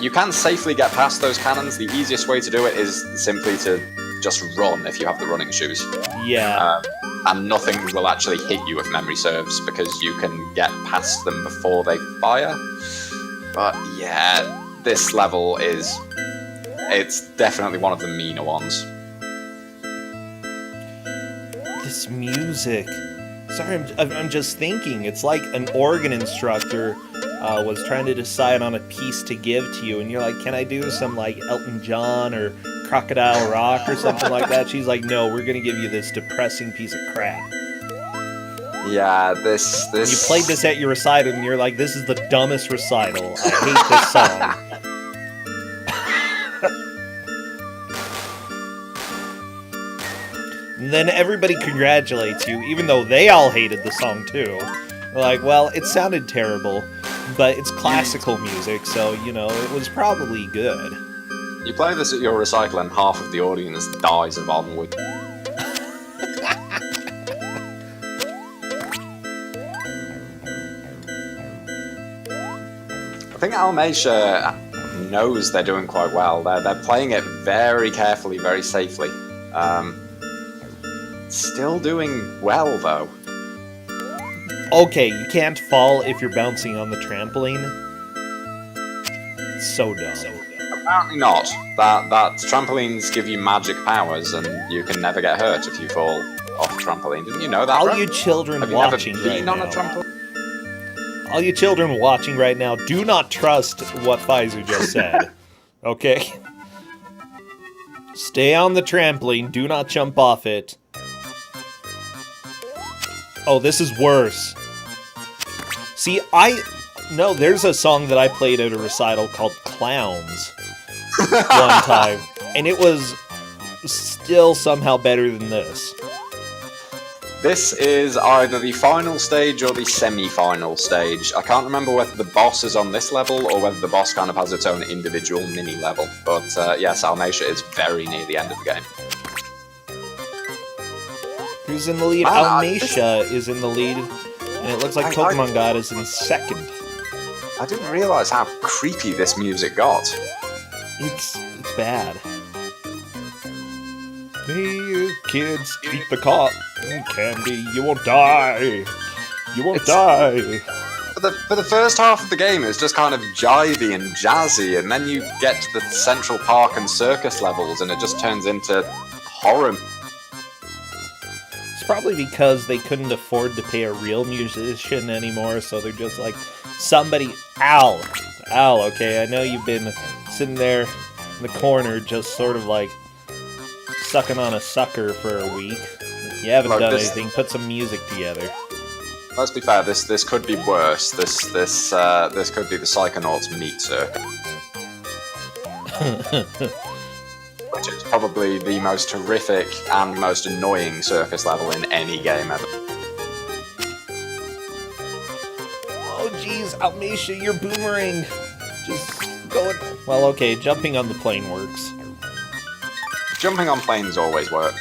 You can safely get past those cannons. The easiest way to do it is simply to just run if you have the running shoes. Yeah. And nothing will actually hit you if memory serves, because you can get past them before they fire. But yeah, this level is... It's definitely one of the meaner ones. This music. Sorry, I'm just thinking. It's like an organ instructor was trying to decide on a piece to give to you, and you're like, can I do some like Elton John or Crocodile Rock or something like that? She's like, no, we're gonna give you this depressing piece of crap. Yeah, this... You played this at your recital, and you're like, this is the dumbest recital. I hate this song. And then everybody congratulates you, even though they all hated the song too. Like, well, it sounded terrible, but it's classical music, so, you know, it was probably good. You play this at your recital and half of the audience dies of ennui. I think Almeida knows they're doing quite well. They're playing it very carefully, very safely. Still doing well, though. Okay, you can't fall if you're bouncing on the trampoline. It's so dumb. Apparently not. That trampolines give you magic powers, and you can never get hurt if you fall off a trampoline. Didn't you know that? All bro? you children Have you watching never right been on a now. trampoline? All you children watching right now, do not trust what Pfizer just said. Okay? Stay on the trampoline. Do not jump off it. Oh, this is worse. See, No, there's a song that I played at a recital called Clowns one time, and it was still somehow better than this. This is either the final stage or the semi-final stage. I can't remember whether the boss is on this level or whether the boss kind of has its own individual mini-level. But yes, Almeida is very near the end of the game. Who's in the lead? Man, Almeida is in the lead, and it looks like Pokemon God is in second. I didn't realize how creepy this music got. It's bad. Hey, kids, eat the cotton candy. You won't die. You won't die. For the first half of the game, it's just kind of jivey and jazzy, and then you get to the Central Park and circus levels, and it just turns into horror. It's probably because they couldn't afford to pay a real musician anymore, so they're just like, somebody, Al, okay, I know you've been sitting there in the corner just sort of like sucking on a sucker for a week. You haven't done anything, put some music together. Let's be fair, this could be worse. This could be the Psychonauts meat circuit. Which is probably the most horrific and most annoying circus level in any game ever. Oh jeez, Almeida, you're boomerang. Just going. Well, okay, jumping on the plane works. Jumping on planes always work.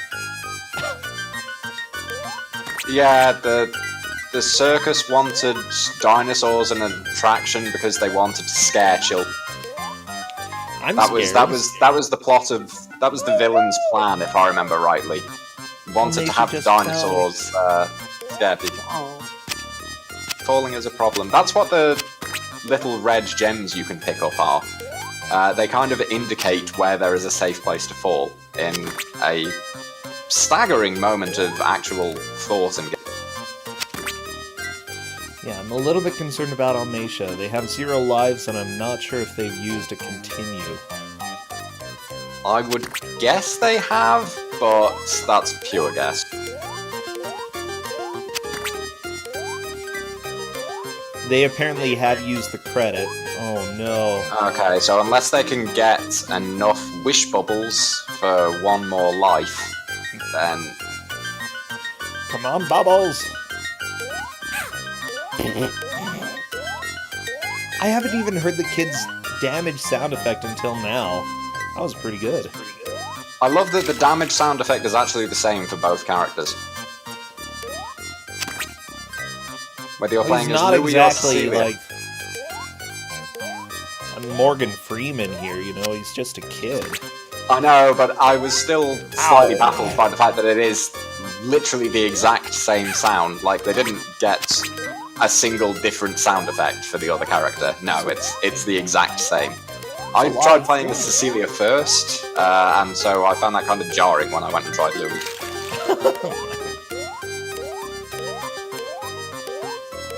Yeah, the circus wanted dinosaurs an attraction because they wanted to scare children. That was the plot of that was the villain's plan, if I remember rightly. Wanted to have dinosaurs scare people. Oh. Falling is a problem. That's what the little red gems you can pick up are. They kind of indicate where there is a safe place to fall in a staggering moment of actual thought and. Yeah, I'm a little bit concerned about Almeida. They have 0 lives, and I'm not sure if they've used a continue. I would guess they have, but that's pure guess. They apparently have used the credit. Oh no. Okay, so unless they can get enough wish bubbles for 1 more life, then... Come on, Bubbles! I haven't even heard the kid's damage sound effect until now. That was pretty good. I love that the damage sound effect is actually the same for both characters. Whether you're playing as Louie or Cecilia. Like Morgan Freeman here, you know, he's just a kid. I know, but I was still slightly baffled by the fact that it is literally the exact same sound. Like, they didn't get a single different sound effect for the other character. No, it's the exact same. I tried playing as Cecilia first, and so I found that kind of jarring when I went and tried Louie.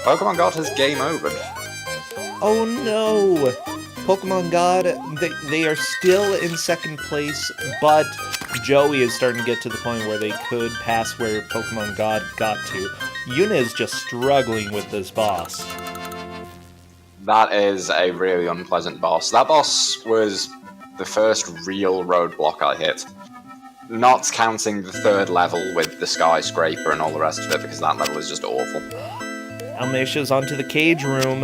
Pokemon God has game overed. Oh no! Pokemon God, they are still in second place, but Joey is starting to get to the point where they could pass where Pokemon God got to. Yuna is just struggling with this boss. That is a really unpleasant boss. That boss was the first real roadblock I hit. Not counting the 3rd level with the skyscraper and all the rest of it, because that level is just awful. Almesha's onto the cage room.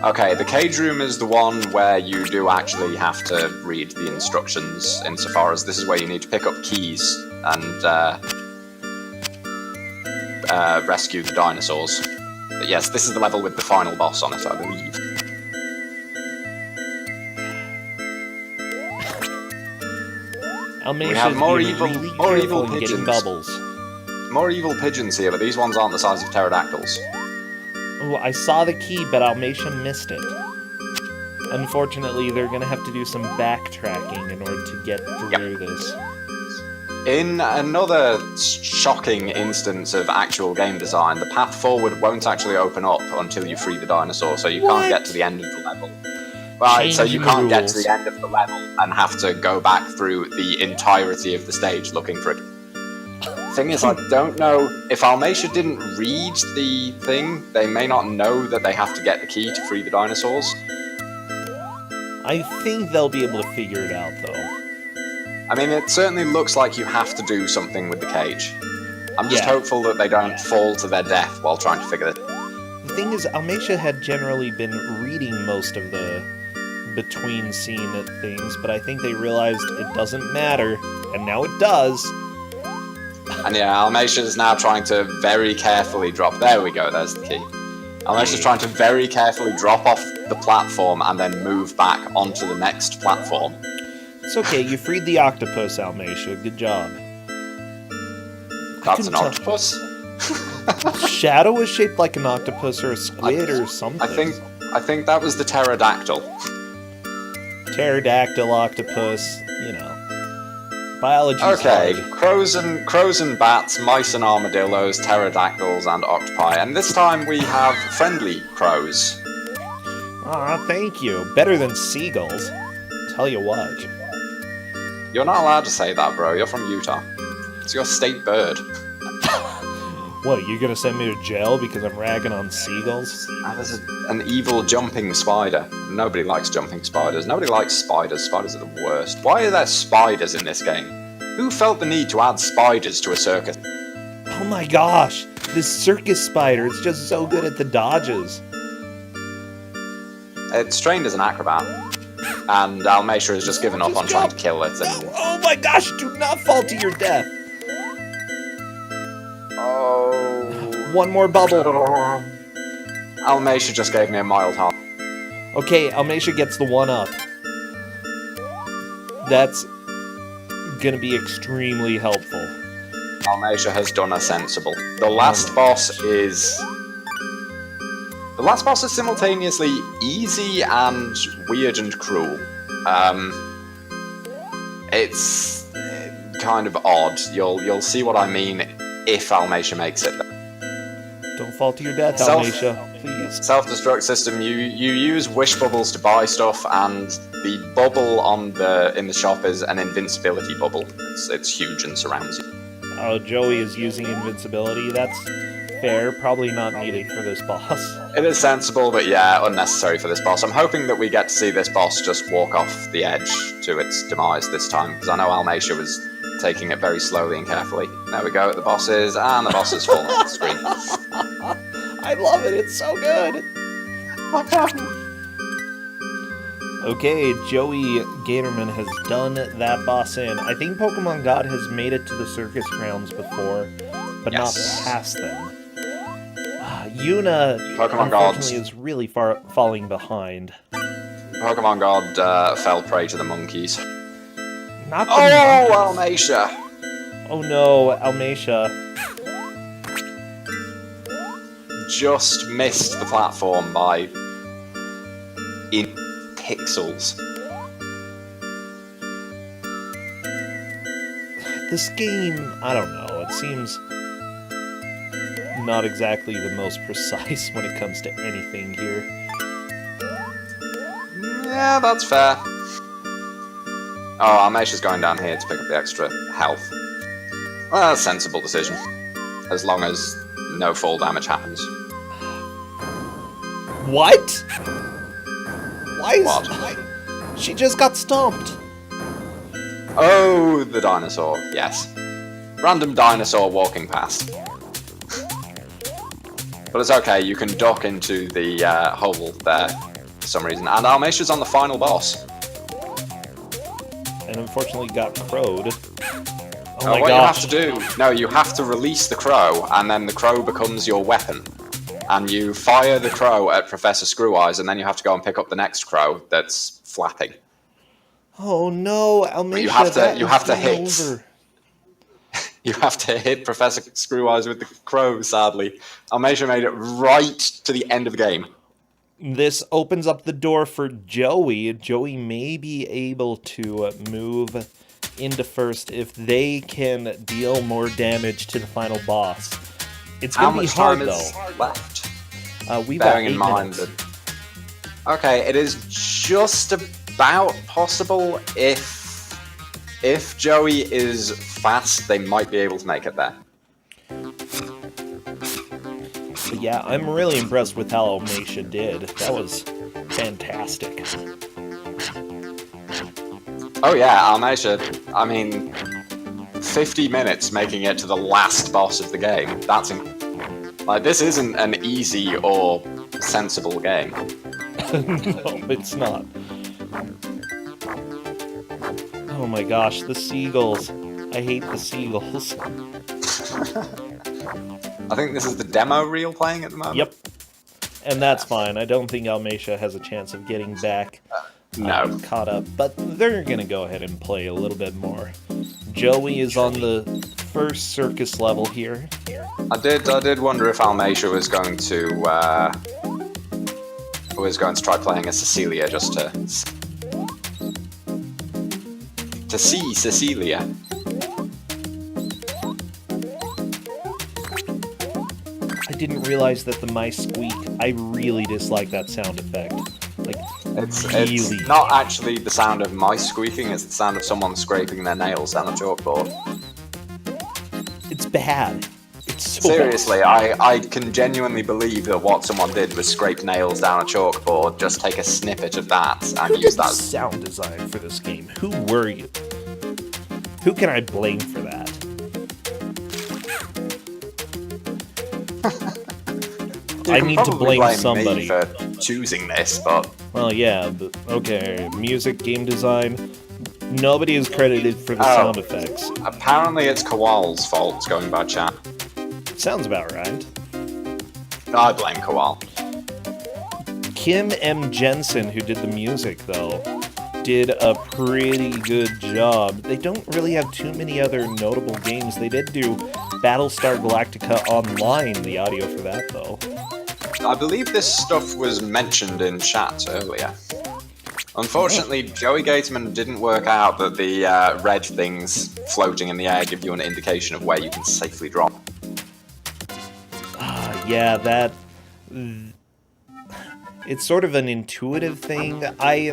Okay, the cage room is the one where you do actually have to read the instructions, insofar as this is where you need to pick up keys and rescue the dinosaurs. But yes, this is the level with the final boss on it, I believe. Almesha's We have more being evil- really more careful evil in getting pigeons. bubbles. More evil pigeons here, but these ones aren't the size of pterodactyls. Oh, I saw the key, but Almesha missed it. Unfortunately, they're gonna have to do some backtracking in order to get through this. In another shocking instance of actual game design, the path forward won't actually open up until you free the dinosaur, so you What? can't get to the end of the level. Right, so you Changing the can't get to rules. the end of the level and have to go back through the entirety of the stage looking for it. Thing is, I don't know if Almesha didn't read the thing, they may not know that they have to get the key to free the dinosaurs. I think they'll be able to figure it out, though. I mean, it certainly looks like you have to do something with the cage. I'm just Yeah. hopeful that they don't fall to their death while trying to figure it. The thing is, Almesha had generally been reading most of the between scene things, but I think they realized it doesn't matter, and now it does. And yeah, Almesha's now trying to very carefully drop. There we go, there's the key. Almesha's trying to very carefully drop off the platform and then move back onto the next platform. It's okay, you freed the octopus, Almesha. Good job. That's couldn't an tell. octopus? Shadow was shaped like an octopus or a squid or something. I think that was the pterodactyl. Pterodactyl, octopus, you know. Biology's Okay, hard. crows and bats, mice and armadillos, pterodactyls and octopi, and this time we have friendly crows. Aw, thank you. Better than seagulls. Tell you what. You're not allowed to say that, bro. You're from Utah. It's your state bird. What, you gonna send me to jail because I'm ragging on seagulls? Ah, there's an evil jumping spider. Nobody likes jumping spiders. Nobody likes spiders. Spiders are the worst. Why are there spiders in this game? Who felt the need to add spiders to a circus? Oh my gosh! This circus spider is just so good at the dodges. It's trained as an acrobat, and Almesha has just given up on trying to kill it. No! And, Oh my gosh! Do not fall to your death! oh, One more bubble. Almesha just gave me a mild heart. Okay, Almesha gets the one up. That's gonna be extremely helpful. Almesha has done a sensible. The last boss is simultaneously easy and weird and cruel. It's kind of odd. You'll see what I mean if Almesha makes it. Don't fall to your death, Self- Almesha. Please. Self-destruct system. You use wish bubbles to buy stuff, and the bubble in the shop is an invincibility bubble. It's huge and surrounds you. Oh, Joey is using invincibility. That's fair. Probably not needed for this boss. It is sensible, but yeah, unnecessary for this boss. I'm hoping that we get to see this boss just walk off the edge to its demise this time, because I know Almesha was taking it very slowly and carefully. There we go, the boss is, and the boss is falling off the screen. I love it. It's so good. Okay, Joey Gatorman has done that boss in. I think Pokemon God has made it to the circus grounds before, but Yes. not past them. Yuna, Pokemon God. unfortunately, is really far falling behind. Pokemon God fell prey to the monkeys. Not the Oh, monkeys. Almesha! Oh no, Almesha. Just missed the platform by in pixels. This game, I don't know, it seems not exactly the most precise when it comes to anything here. Yeah, that's fair. Oh, Almesha's going down here to pick up the extra health. Well, that's a sensible decision. As long as no fall damage happens. What? Why is... What? She just got stomped. Oh, the dinosaur, yes. Random dinosaur walking past. But it's okay, you can duck into the hole there for some reason. And Almatia's on the final boss. And unfortunately got crowed. Oh my what gosh. you have to do, no, you have to release the crow, and then the crow becomes your weapon. And you fire the crow at Professor Screw-Eyes, and then you have to go and pick up the next crow that's flapping. Oh no, Almatia, You have to hit. over. You have to hit Professor Screw-Eyes with the crow, sadly. Almatia made it right to the end of the game. This opens up the door for Joey. Joey may be able to move into first if they can deal more damage to the final boss. It's going to be hard, How much though. time is left? We've got Bearing 8 in mind minutes. that... Okay, it is just about possible if Joey is fast, they might be able to make it there. But yeah, I'm really impressed with how Almatia did. That was fantastic. Oh yeah, Almatia, I mean, 50 minutes making it to the last boss of the game. Like, this isn't an easy or sensible game. No, it's not. Oh my gosh, the seagulls. I hate the seagulls. I think this is the demo reel playing at the moment. Yep. And that's fine. I don't think Almatia has a chance of getting back caught up. But they're going to go ahead and play a little bit more. Joey is on the first circus level here. I did wonder if Almatia was going to try playing as Cecilia just to see Cecilia. I didn't realize that the mice squeak. I really dislike that sound effect. Like, It's really. not actually the sound of mice squeaking, it's the sound of someone scraping their nails down a chalkboard. It's bad. It's so Seriously, bad. I can genuinely believe that what someone did was scrape nails down a chalkboard, just take a snippet of that and Who use did the that. sound design for this game? Who were you? Who can I blame for that? You I can need to probably blame me somebody. for choosing this, but Well, yeah, but okay. Music, game design. Nobody is credited for the Oh. sound effects. apparently it's Kowal's fault, going by chat. Sounds about right. I blame Kowal. Kim M. Jensen, who did the music, though, did a pretty good job. They don't really have too many other notable games. They did do Battlestar Galactica Online, the audio for that, though. I believe this stuff was mentioned in chat earlier. Unfortunately, Joey Gateman didn't work out that the red things floating in the air give you an indication of where you can safely drop. Yeah, that... It's sort of an intuitive thing. I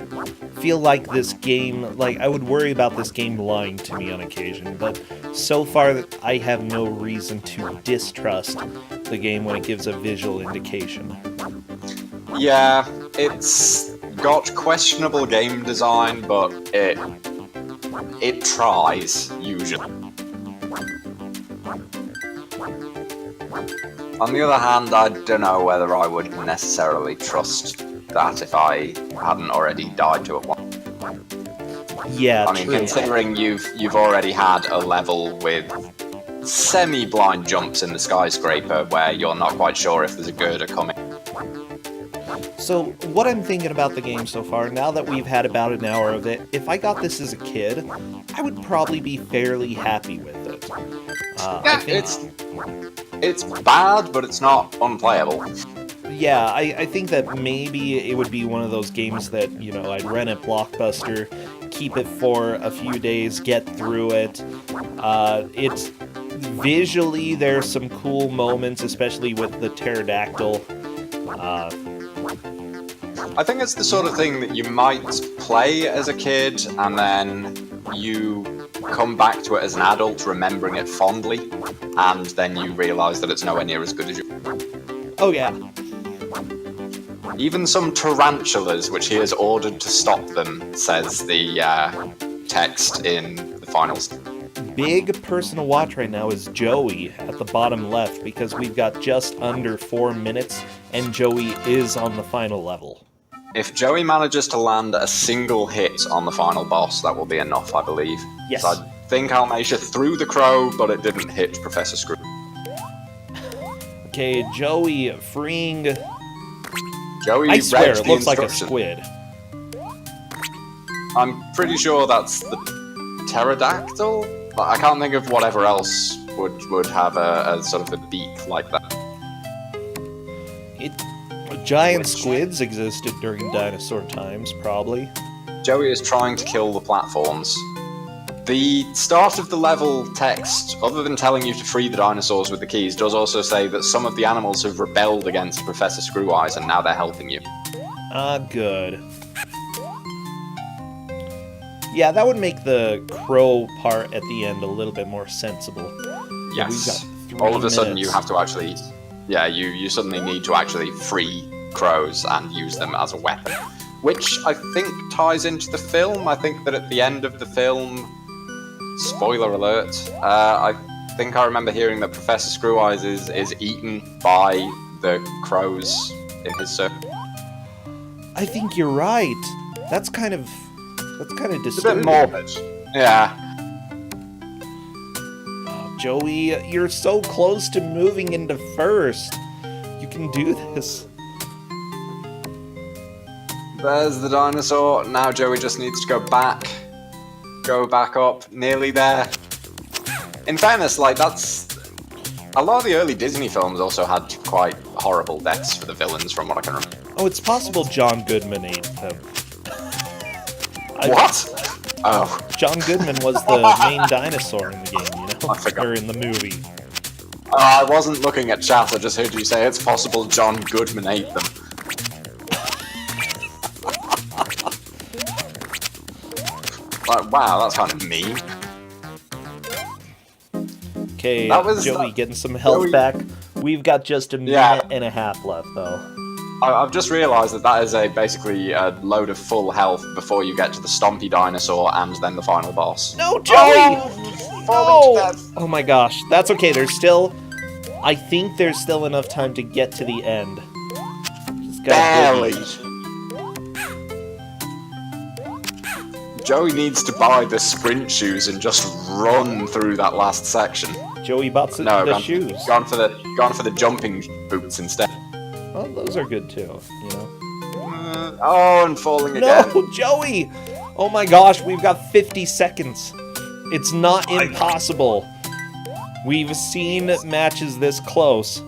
feel like this game... Like, I would worry about this game lying to me on occasion, but so far I have no reason to distrust the game when it gives a visual indication. Yeah, it's got questionable game design, but it tries, usually. On the other hand, I don't know whether I would necessarily trust that if I hadn't already died to it once. Yeah, I mean, true. considering you've already had a level with semi-blind jumps in the skyscraper where you're not quite sure if there's a girder coming. So, what I'm thinking about the game so far, now that we've had about an hour of it, if I got this as a kid, I would probably be fairly happy with it. I think, It's bad, but it's not unplayable. yeah, I think that maybe it would be one of those games that, you know, I'd rent at Blockbuster, keep it for a few days, get through it. It's visually, there's some cool moments, especially with the pterodactyl. I think it's the sort of thing that you might play as a kid, and then you come back to it as an adult, remembering it fondly, and then you realise that it's nowhere near as good as you. Oh yeah, Even some tarantulas, which he has ordered to stop them, says the text in the finals. Big person to watch right now is Joey at the bottom left, because we've got just under 4 minutes, and Joey is on the final level. If Joey manages to land a single hit on the final boss, that will be enough, I believe. Yes. So I think Almacia threw the crow, but it didn't hit Professor Screw. Okay, Joey freeing... Joey I swear, read it the looks like a instruction. squid. I'm pretty sure that's the pterodactyl? I can't think of whatever else would have a sort of a beak like that. Giant squids existed during dinosaur times, probably. Joey is trying to kill the platforms. The start of the level text, other than telling you to free the dinosaurs with the keys, does also say that some of the animals have rebelled against Professor Screw Eyes and now they're helping you. Ah, good. Yeah, that would make the crow part at the end a little bit more sensible. Yes. We've got 3 All of a sudden you minutes. have to actually... Yeah, you suddenly need to actually free crows and use them as a weapon. Which I think ties into the film. I think that at the end of the film... Spoiler alert. I think I remember hearing that Professor Screw Eyes is eaten by the crows in his circle. I think you're right. That's kind of It's a bit disturbing. morbid. Yeah. Oh, Joey, you're so close to moving into first. You can do this. There's the dinosaur. Now Joey just needs to go back. Go back up. Nearly there. In fairness, like, that's... A lot of the early Disney films also had quite horrible deaths for the villains, from what I can remember. Oh, it's possible John Goodman ate them. What? Oh. John Goodman was the main dinosaur in the game, you know? I forgot. Or in the movie. I wasn't looking at chat, I just heard you say it's possible John Goodman ate them. Like, wow, that's kind of mean. Okay, That was- Joey getting some health Joey- back. We've got just a minute Yeah. and a half left, though. I've just realised that is basically a load of full health before you get to the Stompy Dinosaur and then the final boss. No, Joey! Oh, falling to death. Oh my gosh, that's okay. I think there's still enough time to get to the end. Just gotta Barely. believe. Joey needs to buy the sprint shoes and just run through that last section. Joey bought the No, shoes. gone for the jumping boots instead. Oh, those are good too, you know. Oh, and falling again. No, Joey! Oh my gosh, we've got 50 seconds. It's not impossible. We've seen matches this close.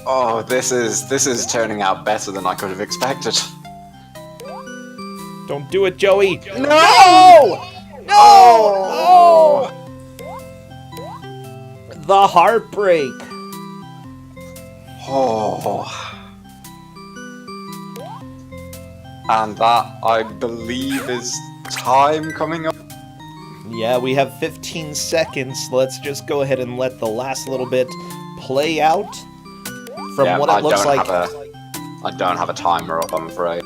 Oh, this is turning out better than I could have expected. Don't do it, Joey! No! No! Oh! The heartbreak. Oh. And that, I believe, is time coming up. Yeah, we have 15 seconds. Let's just go ahead and let the last little bit play out. From Yeah, what it looks like. I don't have a timer up, I'm afraid.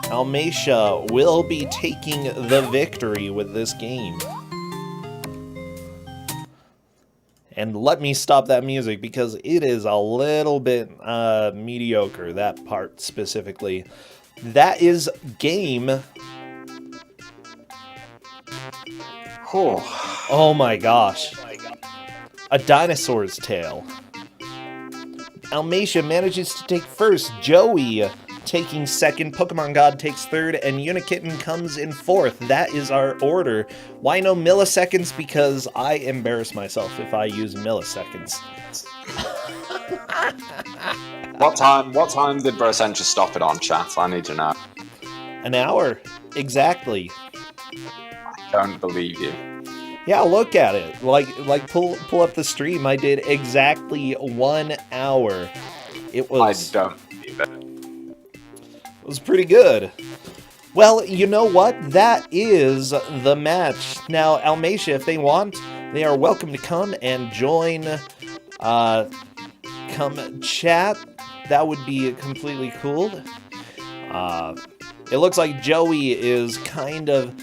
Almacia will be taking the victory with this game. And let me stop that music because it is a little bit mediocre, that part specifically. That is game. Oh my gosh. A dinosaur's tail. Almacia manages to take first. Joey taking second. Pokemon God takes third. And Unikitten comes in fourth. That is our order. Why no milliseconds? Because I embarrass myself if I use milliseconds. What time did Brosentia stop it on, chat? I need to know. An hour. Exactly. I don't believe you. Yeah, look at it. Like pull up the stream. I did exactly 1 hour. It was... I don't believe it. It was pretty good. Well, you know what? That is the match. Now, Almacia, if they want, they are welcome to come and join, come chat. That would be completely cool. It looks like Joey is kind of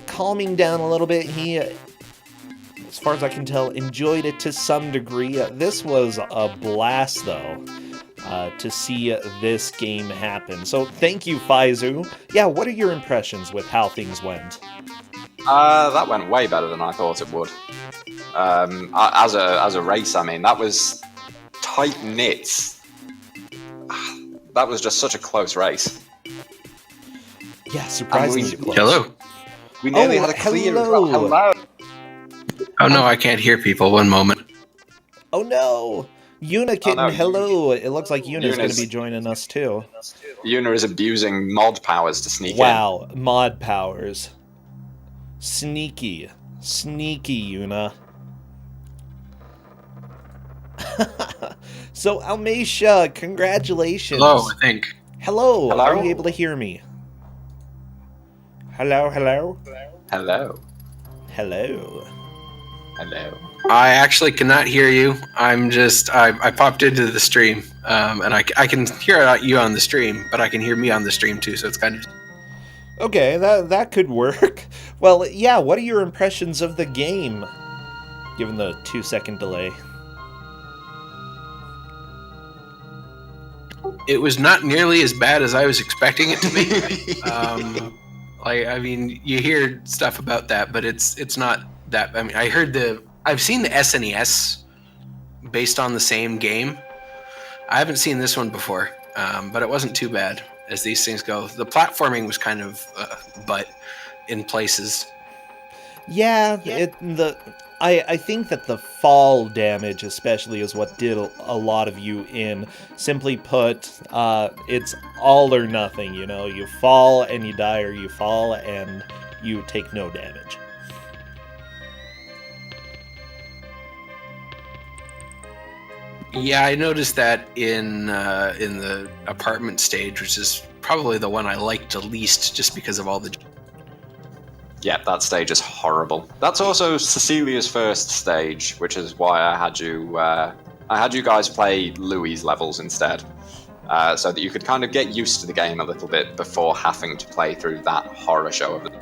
calming down a little bit. He, as far as I can tell, enjoyed it to some degree. This was a blast, though, to see this game happen. So thank you, Faizu. Yeah, what are your impressions with how things went? That went way better than I thought it would. As a race, I mean, that was tight-knit. That was just such a close race. Yeah, surprisingly close. Hello. We nearly had a clear as well. Hello. Oh no, I can't hear people. One moment. Oh no! Yuna kitten, no, hello! It looks like Yuna's going to Yuna's- be joining us too. Yuna is abusing mod powers to sneak in. Wow, mod powers. Sneaky. Sneaky, Yuna. So, Almeisha, congratulations. Hello, I think. Hello, Hello? are you able to hear me? Hello, hello? Hello. Hello. Hello. I actually cannot hear you. I'm just I popped into the stream, and I can hear you on the stream, but I can hear me on the stream too. So it's kind of Okay, that could work. Well, yeah, what are your impressions of the game? Given the 2-second delay. it was not nearly as bad as I was expecting it to be. I mean, you hear stuff about that, but it's not that. I mean, I've seen the SNES based on the same game. I haven't seen this one before, but it wasn't too bad as these things go. The platforming was kind of butt in places. Yeah, I think that the fall damage especially is what did a lot of you in. Simply put, it's all or nothing, you know? You fall and you die, or you fall and you take no damage. Yeah, I noticed that in the apartment stage, which is probably the one I liked the least, just because of all the. Yeah, that stage is horrible. That's also Cecilia's first stage, which is why I had you guys play Louis' levels instead, so that you could kind of get used to the game a little bit before having to play through that horror show of it.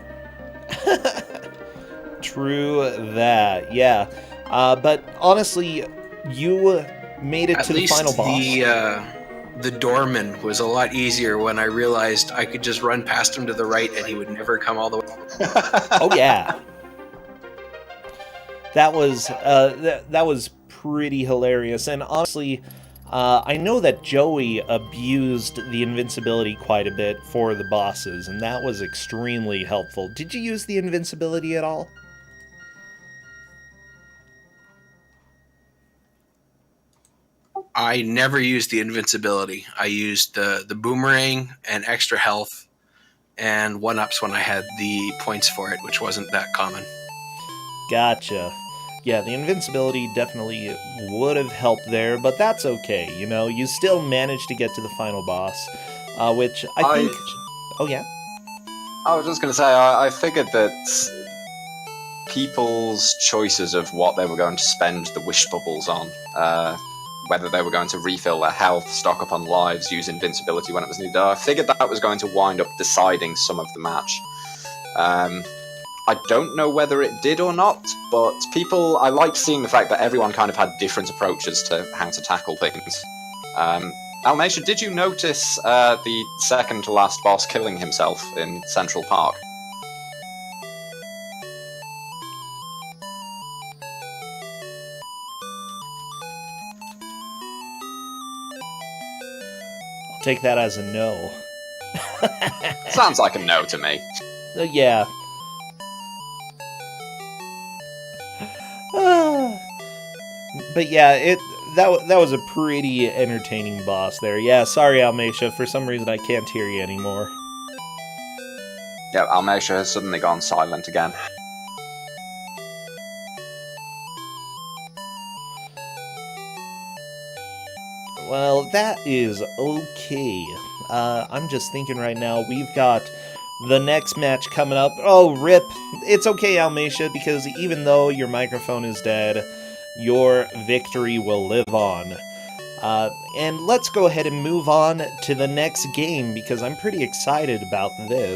True that, yeah. But honestly, you made it to the final boss. The doorman was a lot easier when I realized I could just run past him to the right and he would never come all the way. Oh yeah, that was pretty hilarious. And honestly, I know that Joey abused the invincibility quite a bit for the bosses, and that was extremely helpful. Did you use the invincibility at all? I never used the invincibility. I used the boomerang and extra health and 1-ups when I had the points for it, which wasn't that common. Gotcha. Yeah, the invincibility definitely would have helped there, but that's okay, you know? You still managed to get to the final boss, which I think... Oh, yeah? I was just going to say, I figured that people's choices of what they were going to spend the wish bubbles on, whether they were going to refill their health, stock up on lives, use invincibility when it was needed, I figured that was going to wind up deciding some of the match. I don't know whether it did or not, but I liked seeing the fact that everyone kind of had different approaches to how to tackle things. Almeisha, did you notice the second to last boss killing himself in Central Park? I'll take that as a no. Sounds like a no to me. Yeah. But yeah, that was a pretty entertaining boss there. Yeah, sorry, Almeisha. For some reason, I can't hear you anymore. Yeah, Almeisha has suddenly gone silent again. Well, that is okay. I'm just thinking right now, we've got the next match coming up. Oh, rip. It's okay, Almeisha, because even though your microphone is dead, your victory will live on. And let's go ahead and move on to the next game because I'm pretty excited about this.